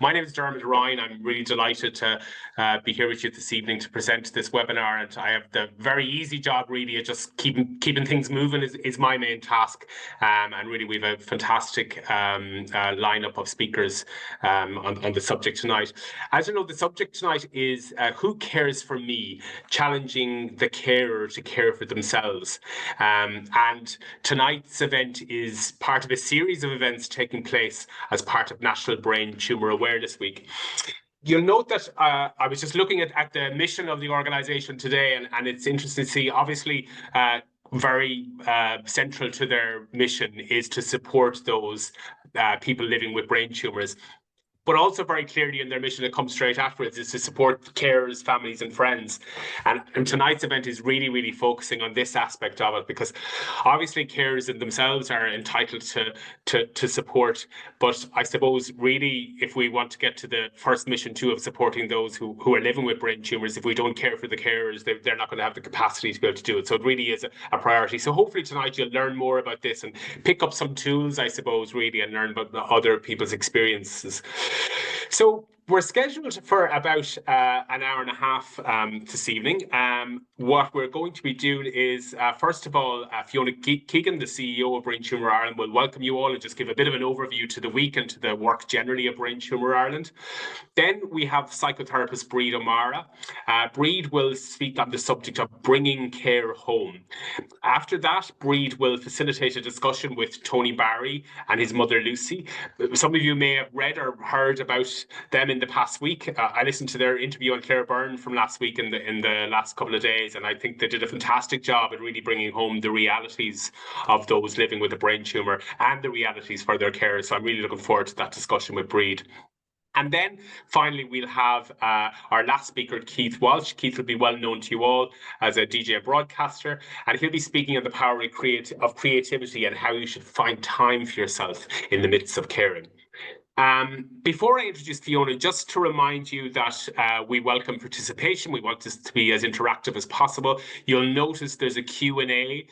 My name is Dermot Ryan. I'm really delighted to be here with you this evening to present this webinar, and I have the very easy job really of just keeping things moving is my main task. And really we have a fantastic lineup of speakers on the subject tonight. As you know, the subject tonight is who cares for me, challenging the carer to care for themselves. And tonight's event is part of a series of events taking place as part of National Brain Tumour Awareness Week. You'll note that I was just looking at the mission of the organisation today, and it's interesting to see, obviously, very central to their mission is to support those people living with brain tumours. But also very clearly in their mission that comes straight afterwards is to support carers, families and friends. And tonight's event is really focusing on this aspect of it, because obviously carers in themselves are entitled to support. But I suppose really if we want to get to the first mission too of supporting those who are living with brain tumours, if we don't care for the carers, they're not going to have the capacity to be able to do it. So it really is a priority. So hopefully tonight you'll learn more about this and pick up some tools, I suppose, really, and learn about other people's experiences. So we're scheduled for about an hour and a half this evening. What we're going to be doing is, first of all, Fiona Keegan, the CEO of Brain Tumour Ireland, will welcome you all and just give a bit of an overview to the week and to the work generally of Brain Tumour Ireland. Then we have psychotherapist Bríd O'Meara. Bríd will speak on the subject of bringing care home. After that, Bríd will facilitate a discussion with Tony Barry and his mother Lucy. Some of you may have read or heard about them in the past week. I listened to their interview on Claire Byrne from last week in the last couple of days, and I think they did a fantastic job at really bringing home the realities of those living with a brain tumour and the realities for their carers. So I'm really looking forward to that discussion with Bríd. And then finally, we'll have our last speaker, Keith Walsh. Keith will be well known to you all as a DJ and broadcaster, and he'll be speaking on the power of creativity and how you should find time for yourself in the midst of caring. Before I introduce Fiona, just to remind you that we welcome participation. We want this to be as interactive as possible. You'll notice there's a Q&A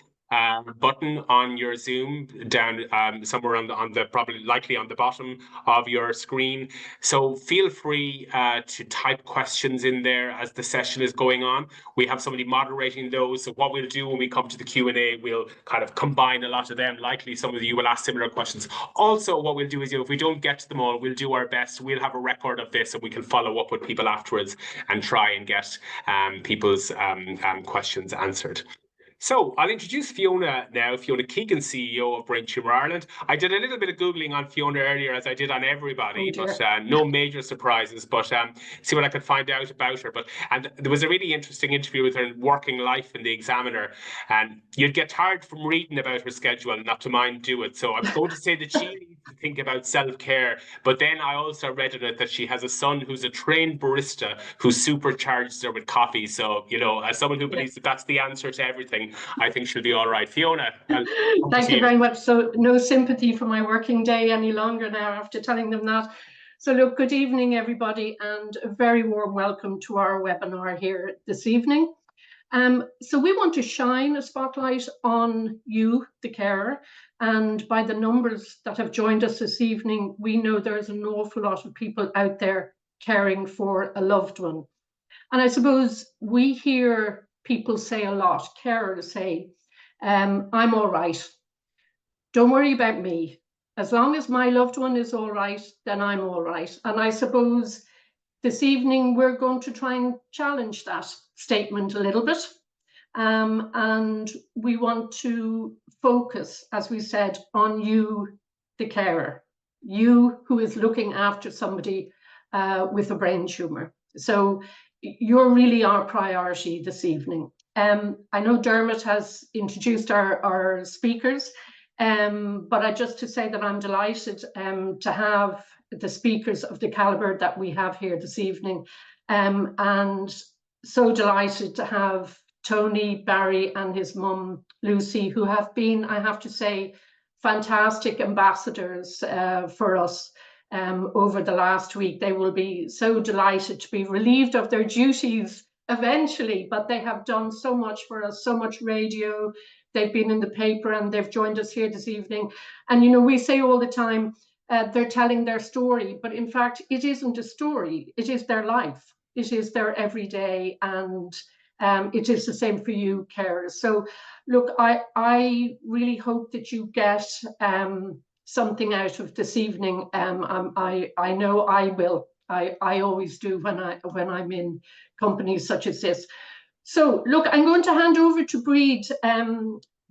button on your Zoom down somewhere on the probably likely on the bottom of your screen. So feel free to type questions in there as the session is going on. We have somebody moderating those. So what we'll do when we come to the Q&A, we'll kind of combine a lot of them. Likely some of you will ask similar questions. Also, what we'll do is, if we don't get to them all, we'll do our best. We'll have a record of this and we can follow up with people afterwards and try and get people's questions answered. So I'll introduce Fiona now, Fiona Keegan, CEO of Brain Tumour Ireland. I did a little bit of Googling on Fiona earlier, as I did on everybody, but no major surprises, but see what I could find out about her. And there was a really interesting interview with her in Working Life in the Examiner, and you'd get tired from reading about her schedule and not to mind do it. So I'm going to say that she needs to think about self-care, but then I also read in it that she has a son who's a trained barista who supercharges her with coffee. So, you know, as someone who believes that that's the answer to everything, I think she'll be all right. Fiona. Thank you very much. So no sympathy for my working day any longer now after telling them that. So look, good evening, everybody, and a very warm welcome to our webinar here this evening. So we want to shine a spotlight on you, the carer, and by the numbers that have joined us this evening, we know there's an awful lot of people out there caring for a loved one. And I suppose we hear people say a lot, carers say, I'm all right. Don't worry about me. As long as my loved one is all right, then I'm all right. And I suppose this evening we're going to try and challenge that statement a little bit. And we want to focus, as we said, on you, the carer, you who is looking after somebody with a brain tumour. So you're really our priority this evening. I know Dermot has introduced our speakers, but just to say that I'm delighted to have the speakers of the calibre that we have here this evening, and so delighted to have Tony Barry and his mum Lucy, who have been, I have to say, fantastic ambassadors for us. Over the last week. They will be so delighted to be relieved of their duties eventually, but they have done so much for us, so much radio. They've been in the paper and they've joined us here this evening. And, you know, we say all the time, they're telling their story, but in fact, it isn't a story. It is their life. It is their everyday, and it is the same for you, carers. So, look, I really hope that you get something out of this evening. I know I will. I always do when I'm in companies such as this. So, look, I'm going to hand over to Bríd.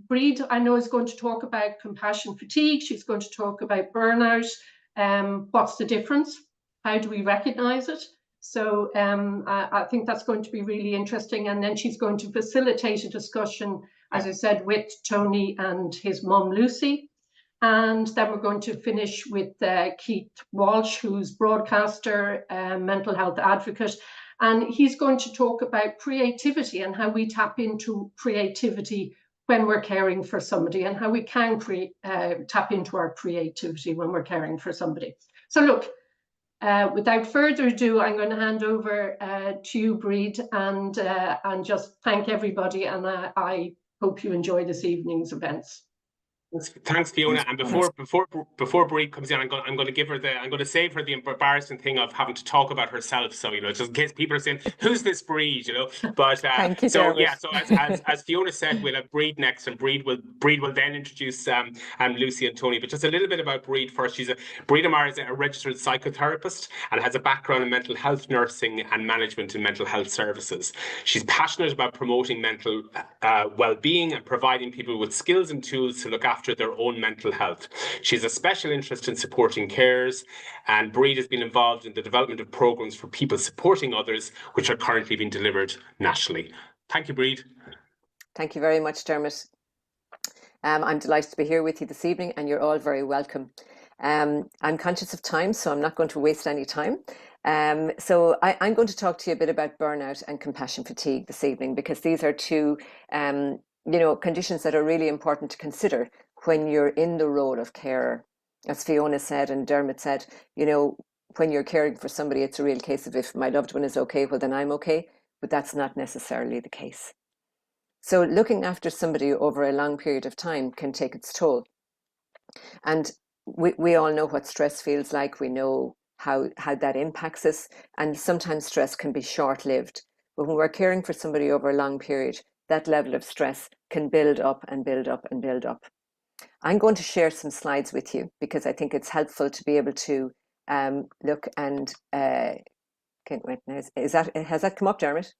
Bríd, I know, is going to talk about compassion fatigue. She's going to talk about burnout. What's the difference? How do we recognise it? So I think that's going to be really interesting. And then she's going to facilitate a discussion, as I said, with Tony and his mum, Lucy. And then we're going to finish with Keith Walsh, who's broadcaster, mental health advocate. And he's going to talk about creativity and how we tap into creativity when we're caring for somebody, and how we can tap into our creativity when we're caring for somebody. So look, without further ado, I'm going to hand over to you, Bríd, and just thank everybody. And I hope you enjoy this evening's events. Thanks, Fiona. And before Bríd comes in, I'm going to give her I'm going to save her the embarrassing thing of having to talk about herself. So, you know, just in case people are saying, "Who's this Bríd?" You know. But Thank you, so Dermot. yeah. So as Fiona said, we'll have Bríd next, and Bríd will then introduce Lucy and Tony. But just a little bit about Bríd first. Bríd O'Meara is a registered psychotherapist and has a background in mental health nursing and management in mental health services. She's passionate about promoting mental well-being and providing people with skills and tools to look after their own mental health. She has a special interest in supporting carers, and Bríd has been involved in the development of programs for people supporting others, which are currently being delivered nationally. Thank you, Bríd. Thank you very much, Dermot. I'm delighted to be here with you this evening, and you're all very welcome. I'm conscious of time, so I'm not going to waste any time. So I'm going to talk to you a bit about burnout and compassion fatigue this evening, because these are two conditions that are really important to consider when you're in the role of carer. As Fiona said and Dermot said, you know, when you're caring for somebody, it's a real case of, if my loved one is okay, well, then I'm okay. But that's not necessarily the case. So looking after somebody over a long period of time can take its toll. And we all know what stress feels like. We know how that impacts us. And sometimes stress can be short-lived. But when we're caring for somebody over a long period, that level of stress can build up and build up and build up. I'm going to share some slides with you because I think it's helpful to be able to look and has that come up, Dermot?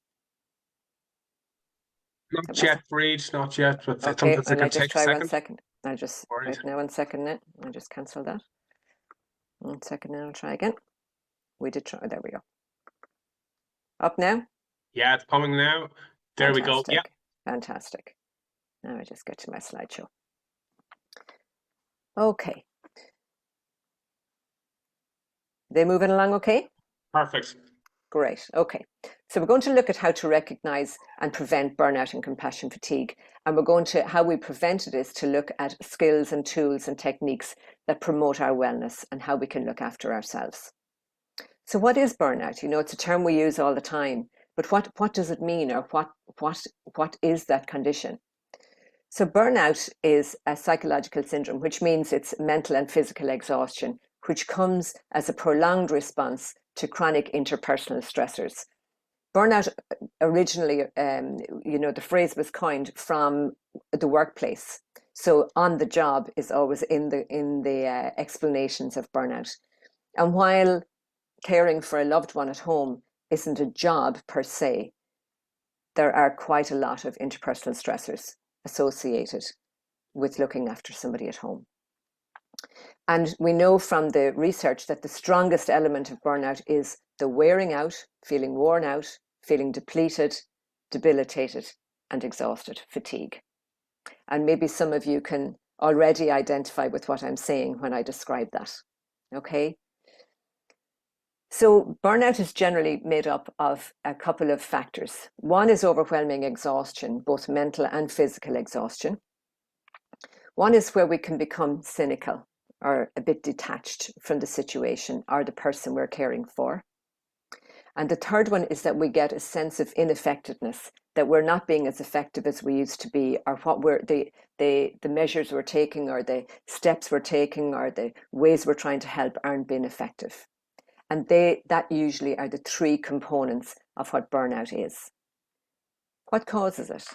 Not yet, Bríd, not yet. But okay, sometimes it can take a second. 1 second. I'll just wait now 1 second now. I'll just cancel that. 1 second now, I'll try again. We did try, there we go. Up now? Yeah, it's coming now. There we go. Yeah. Fantastic. Now I just get to my slideshow. Okay. They moving along okay? Perfect. Great. Okay. So we're going to look at how to recognize and prevent burnout and compassion fatigue. And we're going to, how we prevent it is to look at skills and tools and techniques that promote our wellness and how we can look after ourselves. So what is burnout? You know, it's a term we use all the time, but what does it mean, or what is that condition? So burnout is a psychological syndrome, which means it's mental and physical exhaustion, which comes as a prolonged response to chronic interpersonal stressors. Burnout originally, the phrase was coined from the workplace. So on the job is always in the explanations of burnout. And while caring for a loved one at home isn't a job per se, there are quite a lot of interpersonal stressors associated with looking after somebody at home. And we know from the research that the strongest element of burnout is the wearing out, feeling worn out, feeling depleted, debilitated, and exhausted, fatigue. And maybe some of you can already identify with what I'm saying when I describe that. Okay? So burnout is generally made up of a couple of factors. One is overwhelming exhaustion, both mental and physical exhaustion. One is where we can become cynical or a bit detached from the situation or the person we're caring for. And the third one is that we get a sense of ineffectiveness, that we're not being as effective as we used to be, or what we're the measures we're taking, or the steps we're taking, or the ways we're trying to help aren't being effective. And that usually are the three components of what burnout is. What causes it?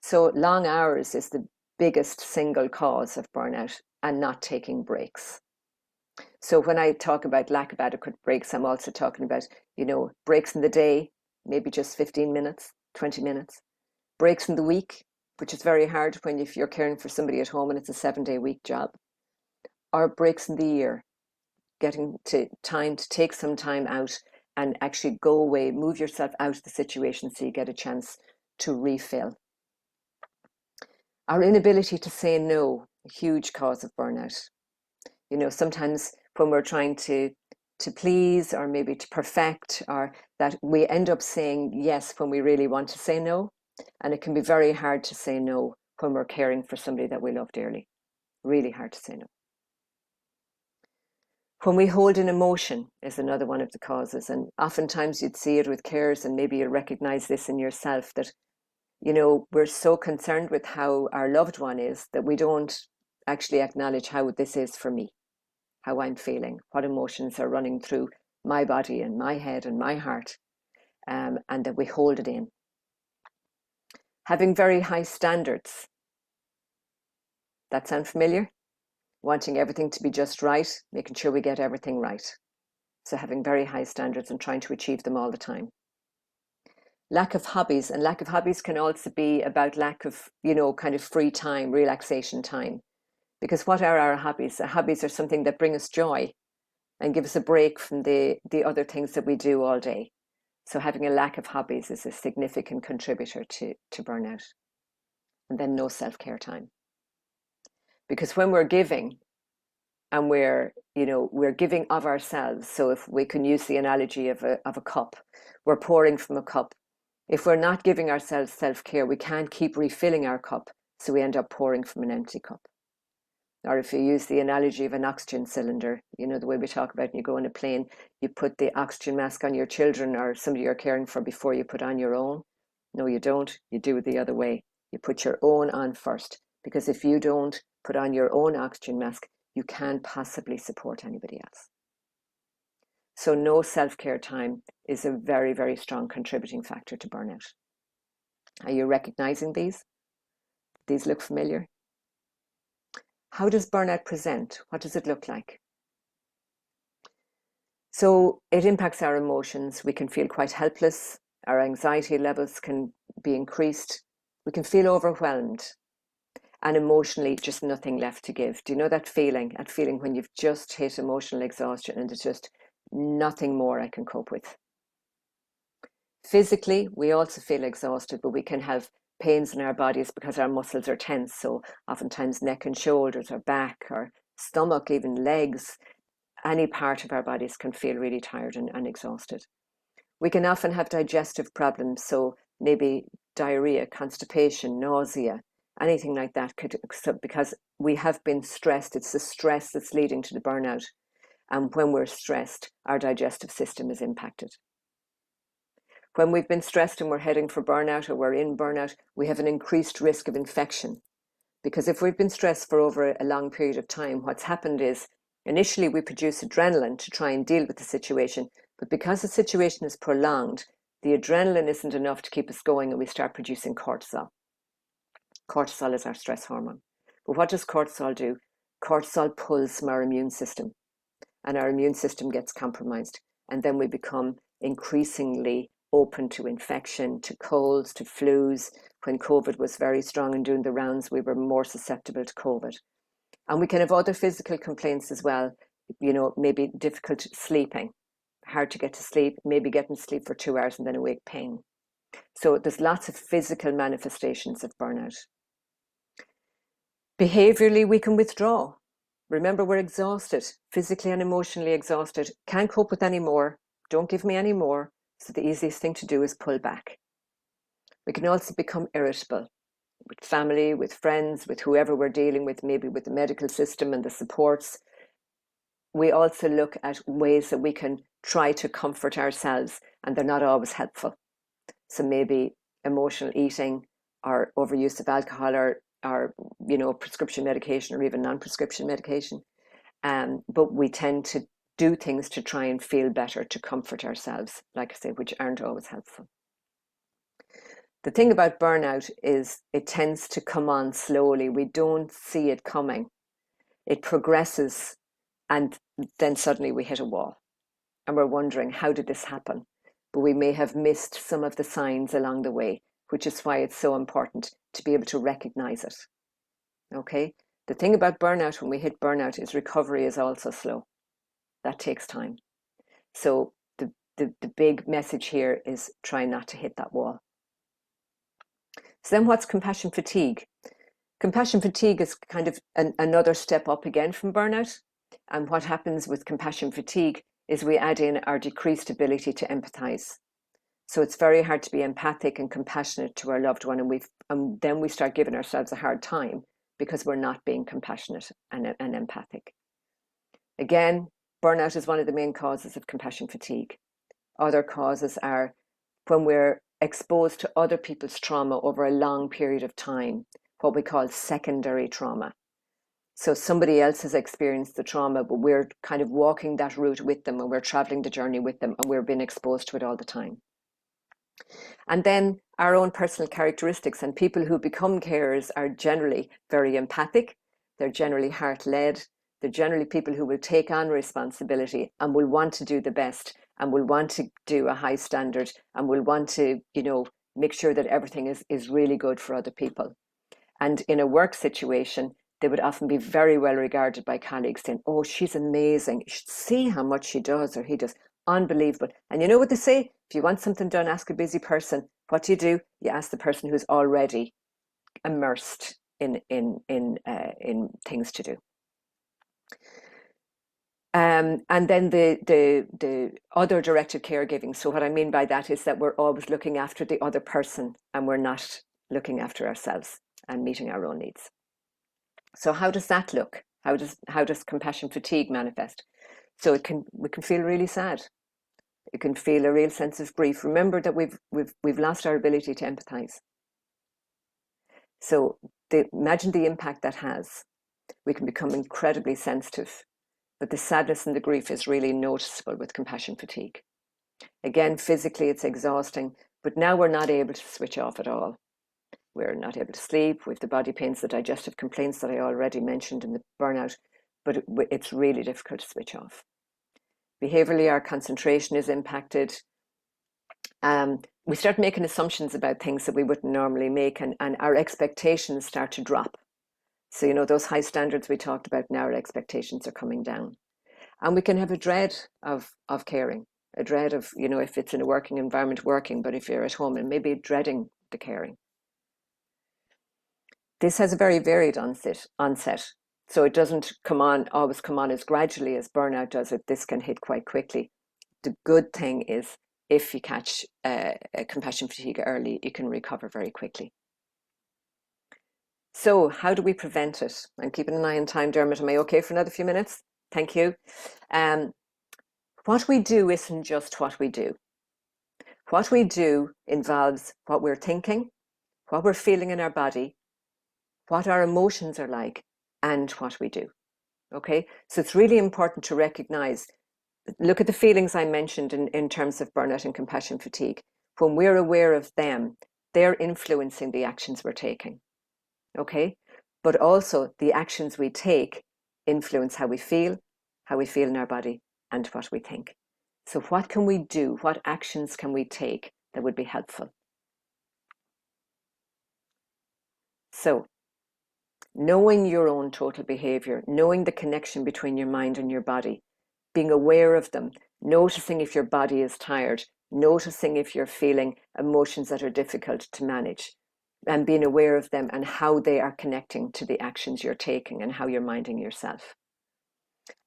So long hours is the biggest single cause of burnout, and not taking breaks. So when I talk about lack of adequate breaks, I'm also talking about, breaks in the day, maybe just 15 minutes, 20 minutes. Breaks in the week, which is very hard if you're caring for somebody at home and it's a 7-day week job. Or breaks in the year, getting to time to take some time out and actually go away, move yourself out of the situation so you get a chance to refill. Our inability to say no, a huge cause of burnout. Sometimes when we're trying to please, or maybe to perfect, or that we end up saying yes when we really want to say no. And it can be very hard to say no when we're caring for somebody that we love dearly. Really hard to say no. When we hold an emotion is another one of the causes. And oftentimes you'd see it with carers, and maybe you'll recognize this in yourself, that, we're so concerned with how our loved one is that we don't actually acknowledge how this is for me, how I'm feeling, what emotions are running through my body and my head and my heart, and that we hold it in. Having very high standards. That sound familiar? Wanting everything to be just right, making sure we get everything right. So having very high standards and trying to achieve them all the time. Lack of hobbies, and lack of hobbies can also be about lack of, kind of free time, relaxation time. Because what are our hobbies? Our hobbies are something that bring us joy and give us a break from the other things that we do all day. So having a lack of hobbies is a significant contributor to burnout. And then no self-care time. Because when we're giving, and we're giving of ourselves, so if we can use the analogy of a cup, we're pouring from a cup. If we're not giving ourselves self-care, we can't keep refilling our cup, so we end up pouring from an empty cup. Or if you use the analogy of an oxygen cylinder, the way we talk about, you go on a plane, you put the oxygen mask on your children or somebody you're caring for before you put on your own. No, you don't. You do it the other way. You put your own on first, because if you don't put on your own oxygen mask, you can't possibly support anybody else. So no self-care time is a very, very strong contributing factor to burnout. Are you recognizing these? These look familiar? How does burnout present? What does it look like? So it impacts our emotions. We can feel quite helpless. Our anxiety levels can be increased. We can feel overwhelmed. And emotionally, just nothing left to give. Do you know that feeling? That feeling when you've just hit emotional exhaustion and it's just nothing more I can cope with. Physically, we also feel exhausted, but we can have pains in our bodies because our muscles are tense. So oftentimes neck and shoulders, or back, or stomach, even legs, any part of our bodies can feel really tired and exhausted. We can often have digestive problems. So maybe diarrhea, constipation, nausea, anything like that, because we have been stressed. It's the stress that's leading to the burnout. And when we're stressed, our digestive system is impacted. When we've been stressed and we're heading for burnout, or we're in burnout, we have an increased risk of infection. Because if we've been stressed for over a long period of time, what's happened is initially we produce adrenaline to try and deal with the situation. But because the situation is prolonged, the adrenaline isn't enough to keep us going, and we start producing cortisol. Cortisol is our stress hormone. But what does cortisol do? Cortisol pulls from our immune system, and our immune system gets compromised. And then we become increasingly open to infection, to colds, to flus. When COVID was very strong and doing the rounds, we were more susceptible to COVID. And we can have other physical complaints as well, maybe difficult sleeping, hard to get to sleep, maybe getting to sleep for 2 hours and then awake pain. So there's lots of physical manifestations of burnout. Behaviorally, we can withdraw. Remember, we're exhausted, physically and emotionally exhausted, can't cope with any more, don't give me any more. So the easiest thing to do is pull back. We can also become irritable with family, with friends, with whoever we're dealing with, maybe with the medical system and the supports. We also look at ways that we can try to comfort ourselves, and they're not always helpful. So maybe emotional eating, or overuse of alcohol, or prescription medication, or even non-prescription medication. But we tend to do things to try and feel better, to comfort ourselves, like I say, which aren't always helpful. The thing about burnout is it tends to come on slowly. We don't see it coming. It progresses, and then suddenly we hit a wall. And we're wondering, how did this happen? But we may have missed some of the signs along the way, which is why it's so important to be able to recognize it. Okay? The thing about burnout, when we hit burnout, is recovery is also slow. That takes time. So the big message here is try not to hit that wall. So then what's compassion fatigue? Compassion fatigue is kind of another step up again from burnout. And what happens with compassion fatigue is we add in our decreased ability to empathize. So it's very hard to be empathic and compassionate to our loved one, and then we start giving ourselves a hard time because we're not being compassionate and empathic. Again, burnout is one of the main causes of compassion fatigue. Other causes are when we're exposed to other people's trauma over a long period of time, what we call secondary trauma. So somebody else has experienced the trauma, but we're kind of walking that route with them, and we're traveling the journey with them, and we're being exposed to it all the time. And then our own personal characteristics, and people who become carers are generally very empathic. They're generally heart-led. They're generally people who will take on responsibility and will want to do the best, and will want to do a high standard, and will want to, make sure that everything is really good for other people. And in a work situation, they would often be very well regarded by colleagues, saying, oh, she's amazing. You should see how much she does, or he does. Unbelievable. And you know what they say? If you want something done, ask a busy person. What do? You ask the person who's already immersed in things to do. And then the other directed caregiving. So what I mean by that is that we're always looking after the other person, and we're not looking after ourselves and meeting our own needs. So how does that look? How does compassion fatigue manifest? So we can feel really sad. It can feel a real sense of grief. Remember that we've lost our ability to empathize. So imagine the impact that has. We can become incredibly sensitive, but the sadness and the grief is really noticeable with compassion fatigue. Again, physically it's exhausting, but now we're not able to switch off at all. We're not able to sleep. We have the body pains, the digestive complaints that I already mentioned in the burnout, but it's really difficult to switch off. Behaviorally, our concentration is impacted. We start making assumptions about things that we wouldn't normally make, and our expectations start to drop. So, those high standards we talked about, now our expectations are coming down. And we can have a dread of caring, a dread of, if it's in a working environment, working, but if you're at home, and maybe dreading the caring. This has a very varied onset. So it doesn't always come on as gradually as burnout does it. This can hit quite quickly. The good thing is, if you catch compassion fatigue early, you can recover very quickly. So how do we prevent it? I'm keeping an eye on time, Dermot. Am I okay for another few minutes? Thank you. What we do isn't just what we do. What we do involves what we're thinking, what we're feeling in our body, what our emotions are like, and what we do. Okay, so it's really important to recognize, look at the feelings I mentioned in terms of burnout and compassion fatigue. When we're aware of them, they're influencing the actions we're taking. Okay, but also the actions we take influence how we feel in our body, and what we think. So what can we do? What actions can we take that would be helpful? So, knowing your own total behavior, knowing the connection between your mind and your body, being aware of them, noticing if your body is tired, noticing if you're feeling emotions that are difficult to manage, and being aware of them and how they are connecting to the actions you're taking and how you're minding yourself.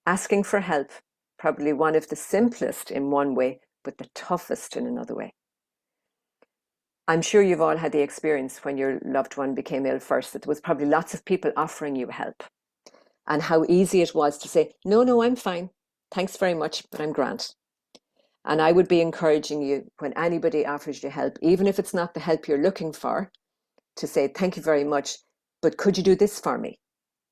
Asking for help, probably one of the simplest in one way, but the toughest in another way. I'm sure you've all had the experience when your loved one became ill first, that there was probably lots of people offering you help, and how easy it was to say, no, I'm fine. Thanks very much, but I'm grand. And I would be encouraging you, when anybody offers you help, even if it's not the help you're looking for, to say, thank you very much, but could you do this for me?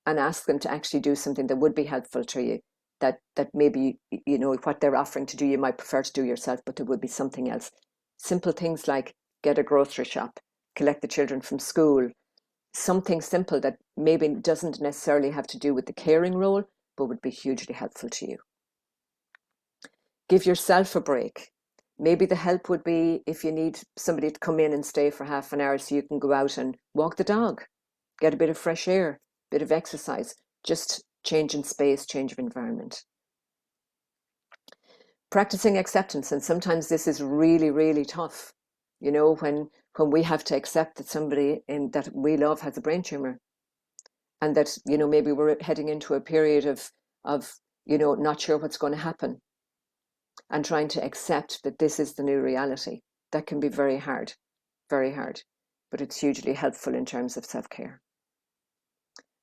And ask them to actually do something that would be helpful to you, that maybe, you know, what they're offering to do, you might prefer to do yourself, but there would be something else. Simple things like get a grocery shop, collect the children from school, something simple that maybe doesn't necessarily have to do with the caring role, but would be hugely helpful to you. Give yourself a break. Maybe the help would be if you need somebody to come in and stay for half an hour so you can go out and walk the dog, get a bit of fresh air, bit of exercise, just change in space, change of environment. Practicing acceptance, and sometimes this is really, really tough. You know, when we have to accept that somebody that we love has a brain tumor, and that, you know, maybe we're heading into a period of you know, not sure what's going to happen, and trying to accept that this is the new reality. That can be very hard, but it's hugely helpful in terms of self-care.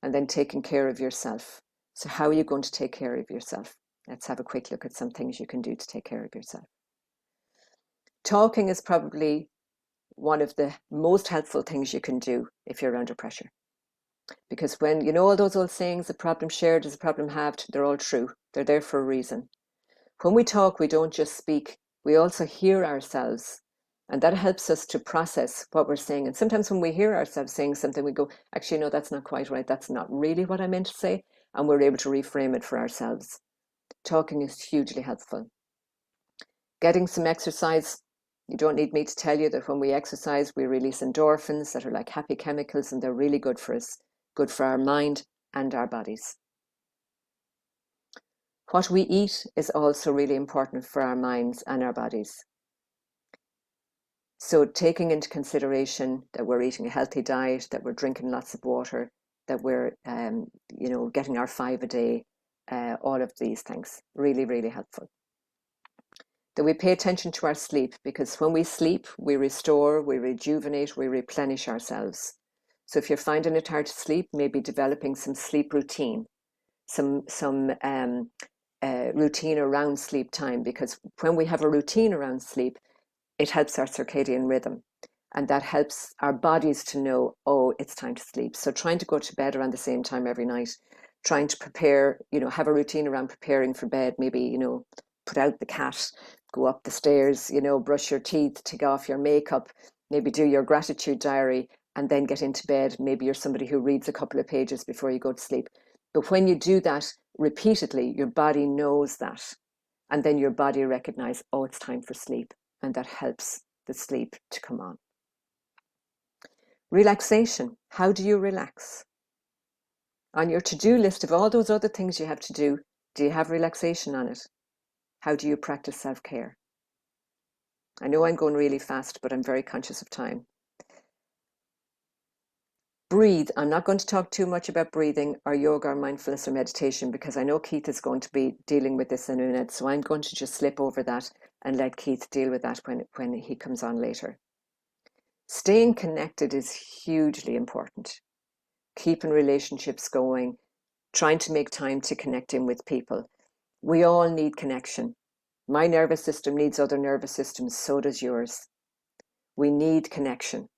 And then taking care of yourself. So how are you going to take care of yourself? Let's have a quick look at some things you can do to take care of yourself. Talking is probably one of the most helpful things you can do if you're under pressure. Because when, you know, all those old sayings, a problem shared is a problem halved, they're all true. They're there for a reason. When we talk, we don't just speak, we also hear ourselves. And that helps us to process what we're saying. And sometimes when we hear ourselves saying something, we go, actually, no, that's not quite right. That's not really what I meant to say. And we're able to reframe it for ourselves. Talking is hugely helpful. Getting some exercise. You don't need me to tell you that when we exercise, we release endorphins that are like happy chemicals, and they're really good for us, good for our mind and our bodies. What we eat is also really important for our minds and our bodies. So taking into consideration that we're eating a healthy diet, that we're drinking lots of water, that we're, you know, getting our 5 a day, all of these things, really, really helpful. That we pay attention to our sleep, because when we sleep, we restore, we rejuvenate, we replenish ourselves. So if you're finding it hard to sleep, maybe developing some sleep routine, some routine around sleep time, because when we have a routine around sleep, it helps our circadian rhythm, and that helps our bodies to know, oh, it's time to sleep. So trying to go to bed around the same time every night, trying to prepare, you know, have a routine around preparing for bed, maybe, you know, put out the cat, go up the stairs, you know, brush your teeth, take off your makeup, maybe do your gratitude diary, and then get into bed. Maybe you're somebody who reads a couple of pages before you go to sleep. But when you do that repeatedly, your body knows that, and then your body recognizes, oh, it's time for sleep. And that helps the sleep to come on. Relaxation. How do you relax? On your to-do list of all those other things you have to do you have relaxation on it? How do you practice self-care? I know I'm going really fast, but I'm very conscious of time. Breathe. I'm not going to talk too much about breathing or yoga or mindfulness or meditation, because I know Keith is going to be dealing with this in a minute. So I'm going to just slip over that and let Keith deal with that when he comes on later. Staying connected is hugely important. Keeping relationships going, trying to make time to connect in with people. We all need connection. My nervous system needs other nervous systems, so does yours. We need connection.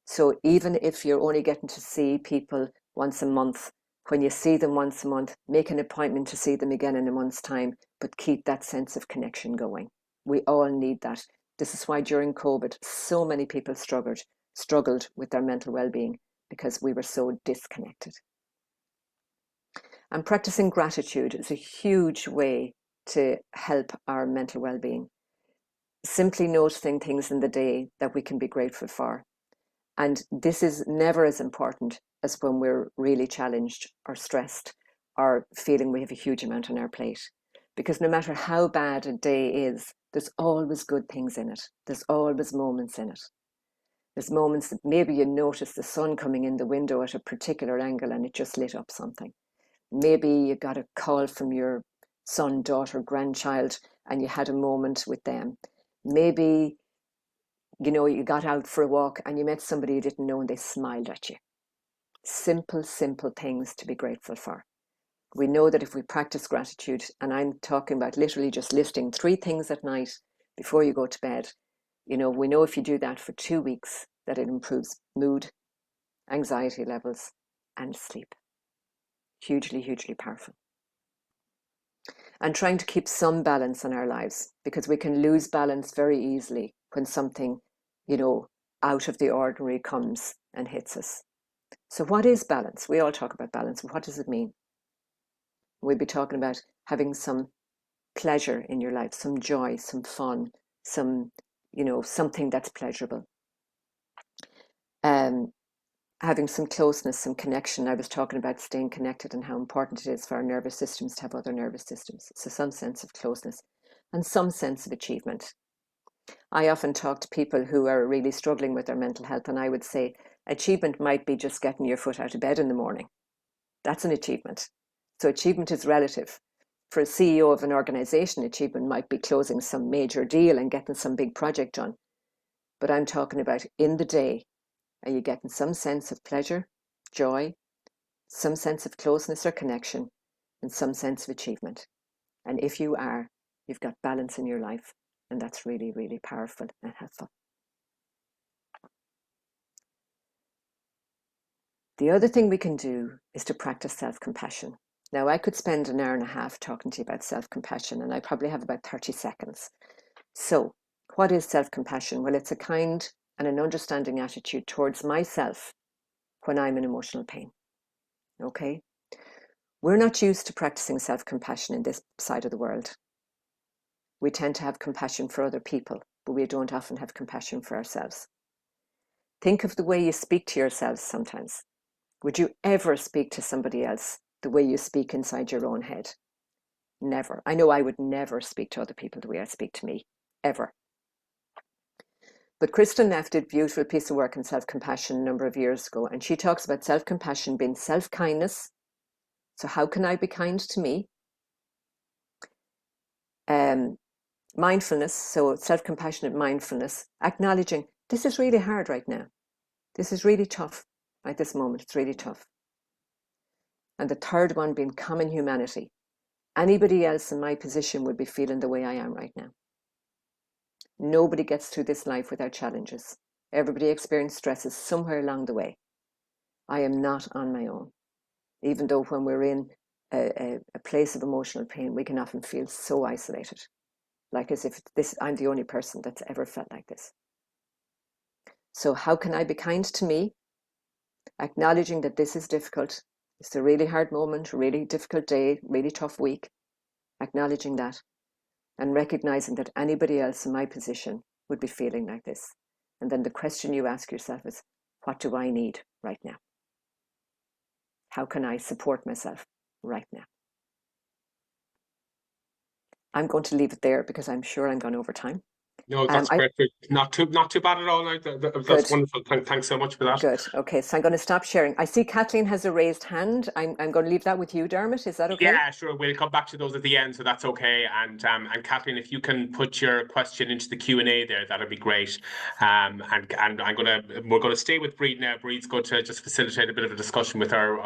So even if you're only getting to see people once a month, when you see them once a month, make an appointment to see them again in a month's time, but keep that sense of connection going. We all need that. This is why during COVID, so many people struggled with their mental well-being, because we were so disconnected. And practicing gratitude is a huge way to help our mental well-being. Simply noticing things in the day that we can be grateful for. And this is never as important as when we're really challenged or stressed or feeling we have a huge amount on our plate. Because no matter how bad a day is, there's always good things in it. There's always moments in it. There's moments that maybe you notice the sun coming in the window at a particular angle and it just lit up something. Maybe you got a call from your son, daughter, grandchild, and you had a moment with them. Maybe, you know, you got out for a walk and you met somebody you didn't know and they smiled at you. Simple, simple things to be grateful for. We know that if we practice gratitude, and I'm talking about literally just listing 3 things at night before you go to bed. You know, we know if you do that for 2 weeks that it improves mood, anxiety levels, and sleep. Hugely, hugely powerful. And trying to keep some balance in our lives, because we can lose balance very easily when something, you know, out of the ordinary comes and hits us. So what is balance? We all talk about balance. What does it mean? We'll be talking about having some pleasure in your life, some joy, some fun, some, you know, something that's pleasurable. Having some closeness, some connection. I was talking about staying connected and how important it is for our nervous systems to have other nervous systems. So some sense of closeness and some sense of achievement. I often talk to people who are really struggling with their mental health, and I would say achievement might be just getting your foot out of bed in the morning. That's an achievement. So achievement is relative. For a CEO of an organization, achievement might be closing some major deal and getting some big project done. But I'm talking about in the day, are you getting some sense of pleasure, joy, some sense of closeness or connection, and some sense of achievement? And if you are, you've got balance in your life, and that's really, really powerful and helpful. The other thing we can do is to practice self-compassion. Now, I could spend an hour and a half talking to you about self-compassion, and I probably have about 30 seconds. So, what is self-compassion? Well, it's a kind and an understanding attitude towards myself when I'm in emotional pain. Okay? We're not used to practicing self-compassion in this side of the world. We tend to have compassion for other people, but we don't often have compassion for ourselves. Think of the way you speak to yourselves sometimes. Would you ever speak to somebody else the way you speak inside your own head? Never. I know I would never speak to other people the way I speak to me, ever. But Kristen Neff did a beautiful piece of work in self-compassion a number of years ago, and she talks about self-compassion being self-kindness. So how can I be kind to me? Mindfulness, so self-compassionate mindfulness, acknowledging this is really hard right now. This is really tough at this moment. It's really tough. And the third one being common humanity. Anybody else in my position would be feeling the way I am right now. Nobody gets through this life without challenges. Everybody experiences stresses somewhere along the way. I am not on my own. Even though when we're in a place of emotional pain, we can often feel so isolated. Like as if I'm the only person that's ever felt like this. So how can I be kind to me? Acknowledging that this is difficult. It's a really hard moment, a really difficult day, really tough week. Acknowledging that. And recognizing that anybody else in my position would be feeling like this. And then the question you ask yourself is, what do I need right now? How can I support myself right now? I'm going to leave it there because I'm sure I'm gone over time. No, that's great. Not too bad at all. That's wonderful. Thanks so much for that. Good. Okay, so I'm going to stop sharing. I see Kathleen has a raised hand. I'm going to leave that with you, Dermot. Is that okay? Yeah, sure. We'll come back to those at the end, so that's okay. And Kathleen, if you can put your question into the Q&A there, that'd be great. And we're gonna stay with Bríd now. Bríd's going to just facilitate a bit of a discussion with our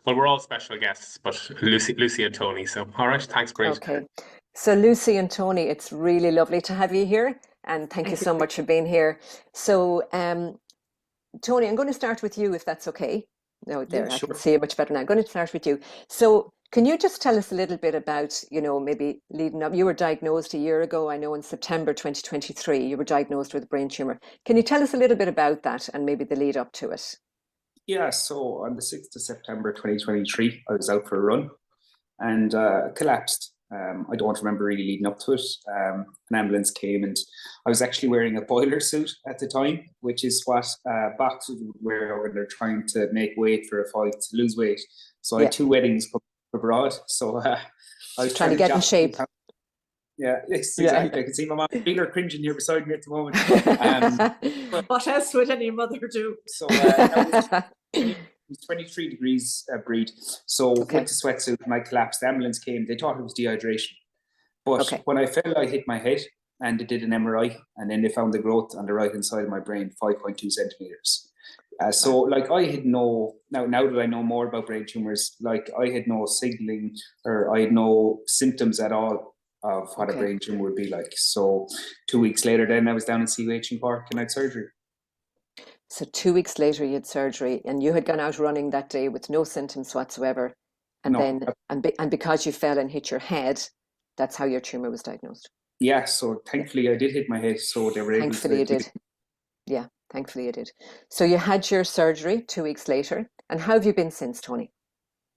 well, we're all special guests, but Lucy and Tony. So all right, thanks, Bríd. Okay. So Lucy and Tony, it's really lovely to have you here, and thank you so much for being here. So Tony, I'm going to start with you if that's okay. No, there, yeah, sure. I can see you much better now. I'm going to start with you. So can you just tell us a little bit about, maybe leading up, you were diagnosed a year ago, I know in September 2023, you were diagnosed with a brain tumour. Can you tell us a little bit about that and maybe the lead up to it? Yeah, so on the 6th of September 2023, I was out for a run and collapsed. I don't remember really leading up to it. An ambulance came and I was actually wearing a boiler suit at the time, which is what boxers would wear when they're trying to make weight for a fight, to lose weight. So I had 2 weddings abroad. So I was trying to get in shape. Yeah, yes, exactly. Yeah. I can see my mom really cringing here beside me at the moment. What else would any mother do? So it was 23 degrees, Bríd. So went to sweatsuit and I collapsed. The ambulance came. They thought it was dehydration. But when I fell, I hit my head and they did an MRI. And then they found the growth on the right-hand side of my brain, 5.2 centimeters. So like I had now that I know more about brain tumours, like I had no signaling or I had no symptoms at all of what a brain tumour would be like. So 2 weeks later then I was down in CUH in Cork and I had surgery. So 2 weeks later you had surgery, and you had gone out running that day with no symptoms whatsoever. And then because you fell and hit your head, that's how your tumour was diagnosed. Yeah, so thankfully I did hit my head, so they were able to... Thankfully you did. Yeah, thankfully you did. So you had your surgery 2 weeks later, and how have you been since, Tony?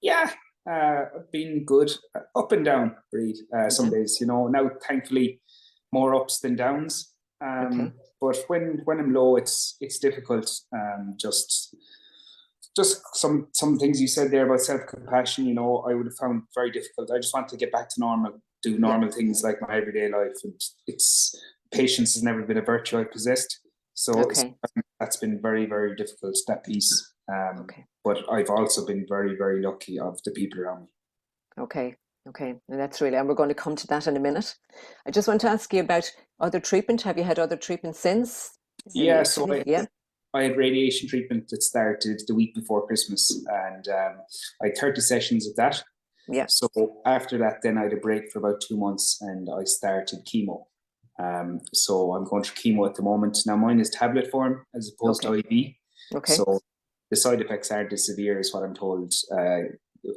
Yeah, I've been good, up and down, Bríd, some days, you know. Now, thankfully, more ups than downs. But when I'm low, it's difficult. Just some things you said there about self-compassion, you know, I would have found very difficult. I just want to get back to normal, do normal things like my everyday life. And patience has never been a virtue I possessed. So that's been very, very difficult, that piece. But I've also been very, very lucky of the people around me. Okay, and that's really, and we're going to come to that in a minute. I just want to ask you about other treatment. Have you had other treatment since? I had radiation treatment that started the week before Christmas, and I had 30 sessions of that. Yeah. So after that, then I had a break for about 2 months, and I started chemo. So I'm going through chemo at the moment. Now mine is tablet form as opposed to IV. Okay. So the side effects aren't as severe as what I'm told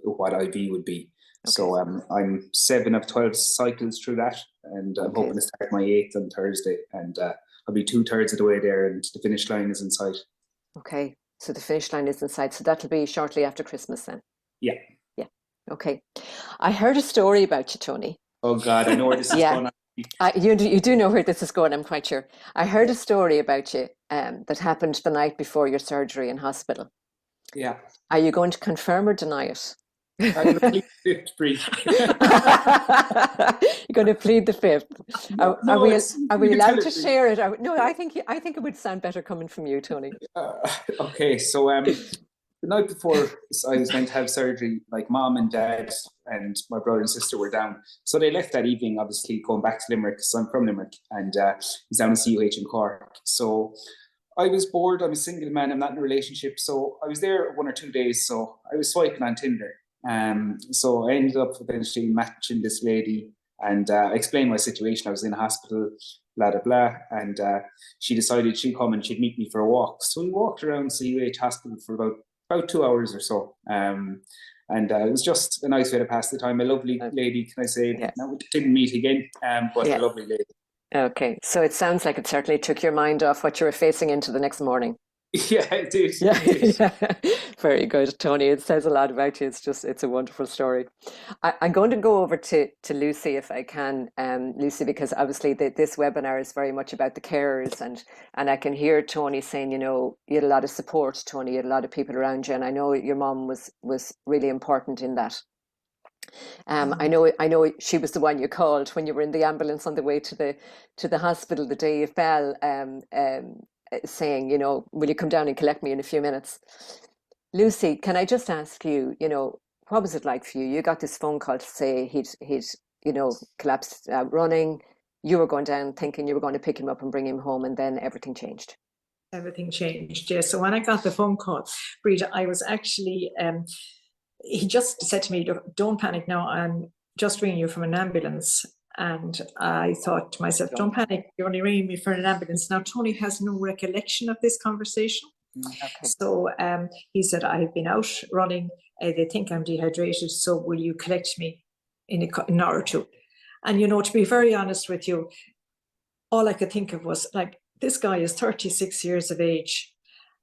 what IV would be. Okay. So I'm 7 of 12 cycles through that, and I'm hoping to start my 8th on Thursday, and I'll be 2/3 of the way there, and the finish line is in sight. Okay, so the finish line is in sight. So that'll be shortly after Christmas then. Yeah. Yeah. Okay. I heard a story about you, Tony. Oh God, I know where this is going on. You do know where this is going, I'm quite sure. I heard a story about you that happened the night before your surgery in hospital. Yeah. Are you going to confirm or deny it? I'm going to plead the fifth, Bríd. You're going to plead the fifth. Are we allowed to share it? No, I think it would sound better coming from you, Tony. Okay, so the night before I was meant to have surgery, like Mom and Dad and my brother and sister were down. So they left that evening, obviously, going back to Limerick, because I'm from Limerick, and he's down in CUH in Cork. So I was bored. I'm a single man. I'm not in a relationship. So I was there 1 or 2 days. So I was swiping on Tinder. So I ended up eventually matching this lady, and I explained my situation. I was in hospital, blah, blah, blah. And she decided she'd come and she'd meet me for a walk. So we walked around CUH hospital for about 2 hours or so. And it was just a nice way to pass the time. A lovely lady, can I say? Yeah. No, we didn't meet again, but a lovely lady. Okay, so it sounds like it certainly took your mind off what you were facing into the next morning. Yeah, it did. Yeah. Very good, Tony. It says a lot about you. It's a wonderful story. I'm going to go over to Lucy if I can, Lucy, because obviously this webinar is very much about the carers, and I can hear Tony saying, you know, you had a lot of support, Tony, you had a lot of people around you, and I know your mom was really important in that. I know she was the one you called when you were in the ambulance on the way to the hospital the day you fell, saying, you know, will you come down and collect me in a few minutes? Lucy, can I just ask you, you know, what was it like for you? You got this phone call to say he'd you know, collapsed running. You were going down thinking you were going to pick him up and bring him home, and then everything changed. Everything changed, yeah. So when I got the phone call, Bríd, I was actually, he just said to me, don't panic now, I'm just ringing you from an ambulance. And I thought to myself, don't panic, you're only ringing me for an ambulance. Now, Tony has no recollection of this conversation. Okay. So he said, I've been out running, they think I'm dehydrated, so will you collect me in an hour or two? And, you know, to be very honest with you, all I could think of was, like, this guy is 36 years of age,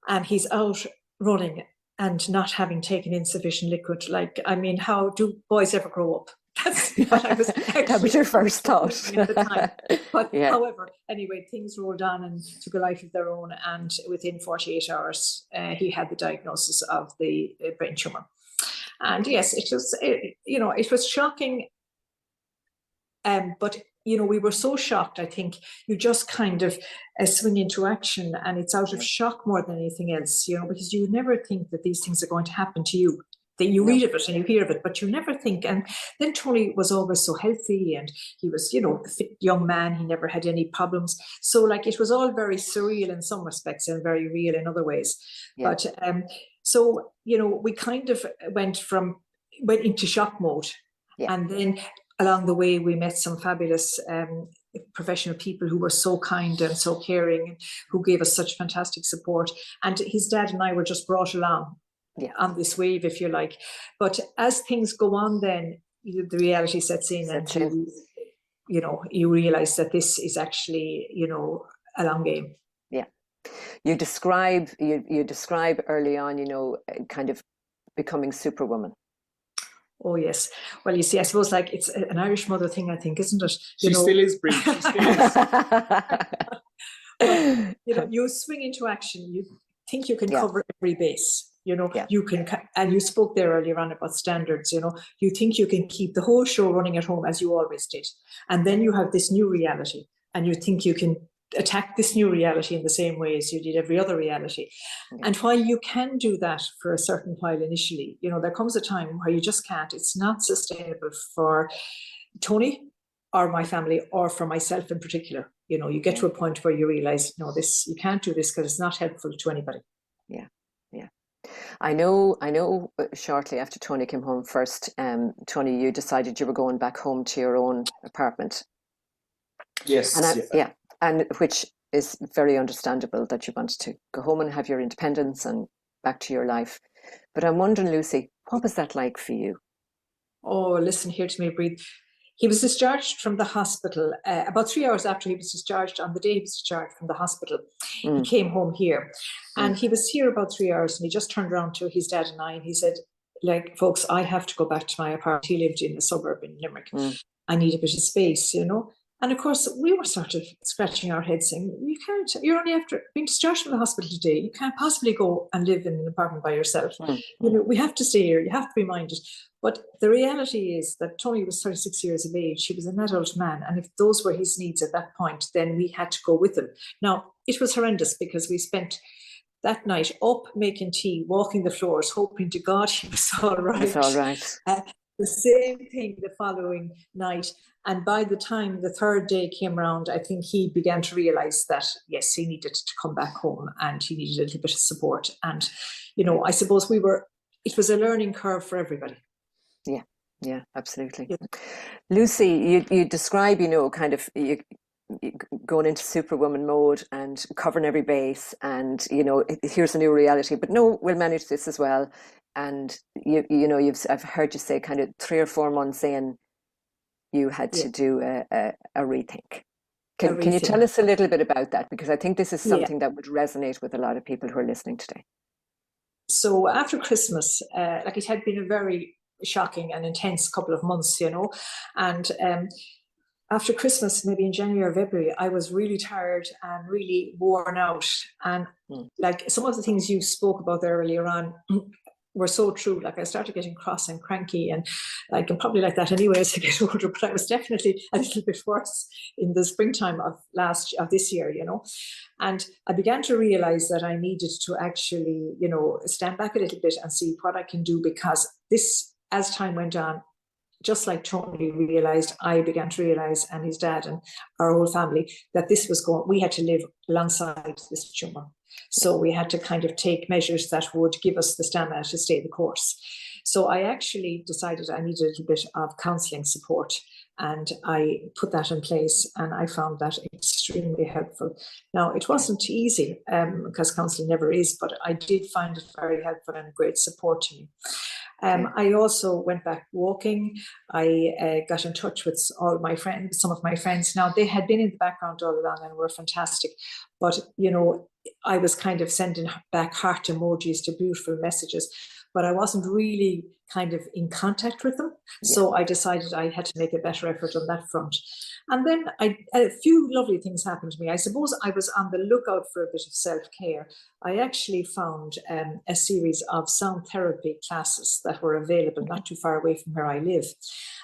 and he's out running and not having taken insufficient liquid. Like, I mean, how do boys ever grow up? That's what I was that was your first thought at the time. But however, anyway, things rolled on and took a life of their own, and within 48 hours he had the diagnosis of the brain tumour. And yes, it was shocking, but you know, we were so shocked. I think you just kind of swing into action, and it's out of shock more than anything else, you know, because you never think that these things are going to happen to you. That you read of it and you hear of it, but you never think. And then Tony was always so healthy, and he was, you know, a fit young man. He never had any problems. So, like, it was all very surreal in some respects and very real in other ways. Yeah. But so, you know, we kind of went into shock mode. Yeah. And then along the way, we met some fabulous professional people who were so kind and so caring, who gave us such fantastic support. And his dad and I were just brought along on this wave, if you like. But as things go on, then the reality sets in, and you realize that this is actually, a long game. Yeah. You describe early on, kind of becoming superwoman. Oh yes. Well, you see, I suppose like it's an Irish mother thing, I think, isn't it? She still is, Bríd. She still is. But, you swing into action. You think you can cover every base. You can, and you spoke there earlier on about standards. You think you can keep the whole show running at home as you always did, and then you have this new reality, and you think you can attack this new reality in the same way as you did every other reality. And while you can do that for a certain while initially, there comes a time where you just can't. It's not sustainable for Tony or my family, or for myself in particular. You get to a point where you realize, no, you can't do this because it's not helpful to anybody. Yeah. I know shortly after Tony came home first, Tony, you decided you were going back home to your own apartment. Yes. And which is very understandable that you wanted to go home and have your independence and back to your life. But I'm wondering, Lucy, what was that like for you? Oh, listen here to me, Bríd. He was discharged from the hospital about 3 hours after he was discharged. On the day he was discharged from the hospital, he came home here. And he was here about 3 hours, and he just turned around to his dad and I, and he said, folks, I have to go back to my apartment. He lived in a suburb in Limerick. I need a bit of space, And of course, we were sort of scratching our heads saying, you're only after being discharged from the hospital today. You can't possibly go and live in an apartment by yourself. We have to stay here. You have to be minded. But the reality is that Tony was 36 years of age. He was an adult man. And if those were his needs at that point, then we had to go with him. Now, it was horrendous because we spent that night up making tea, walking the floors, hoping to God he was all right. It's all right. The same thing the following night. And by the time the third day came around, I think he began to realize that, yes, he needed to come back home and he needed a little bit of support. And, I suppose it was a learning curve for everybody. Yeah, absolutely. Yeah. Lucy, you describe, kind of you going into superwoman mode and covering every base and, here's a new reality, but no, we'll manage this as well. And I've heard you say kind of 3 or 4 months in, you had to do a rethink. Can you tell us a little bit about that? Because I think this is something that would resonate with a lot of people who are listening today. So after Christmas, it had been a very shocking and intense couple of months, and after Christmas, maybe in January or February, I was really tired and really worn out. And some of the things you spoke about there earlier on were so true. I started getting cross and cranky, and I'm probably like that anyway as I get older, but I was definitely a little bit worse in the springtime of this year, and I began to realize that I needed to actually, stand back a little bit and see what I can do, because this, as time went on, just like Tony realized, I began to realize, and his dad and our whole family, that we had to live alongside this tumour. So we had to kind of take measures that would give us the stamina to stay the course. So I actually decided I needed a little bit of counselling support, and I put that in place, and I found that extremely helpful. Now, it wasn't easy because counselling never is, but I did find it very helpful and great support to me. I also went back walking. I got in touch with some of my friends. Now, they had been in the background all along and were fantastic. But, I was kind of sending back heart emojis to beautiful messages, but I wasn't really kind of in contact with them. Yeah. So I decided I had to make a better effort on that front. And then a few lovely things happened to me. I suppose I was on the lookout for a bit of self-care. I actually found a series of sound therapy classes that were available not too far away from where I live.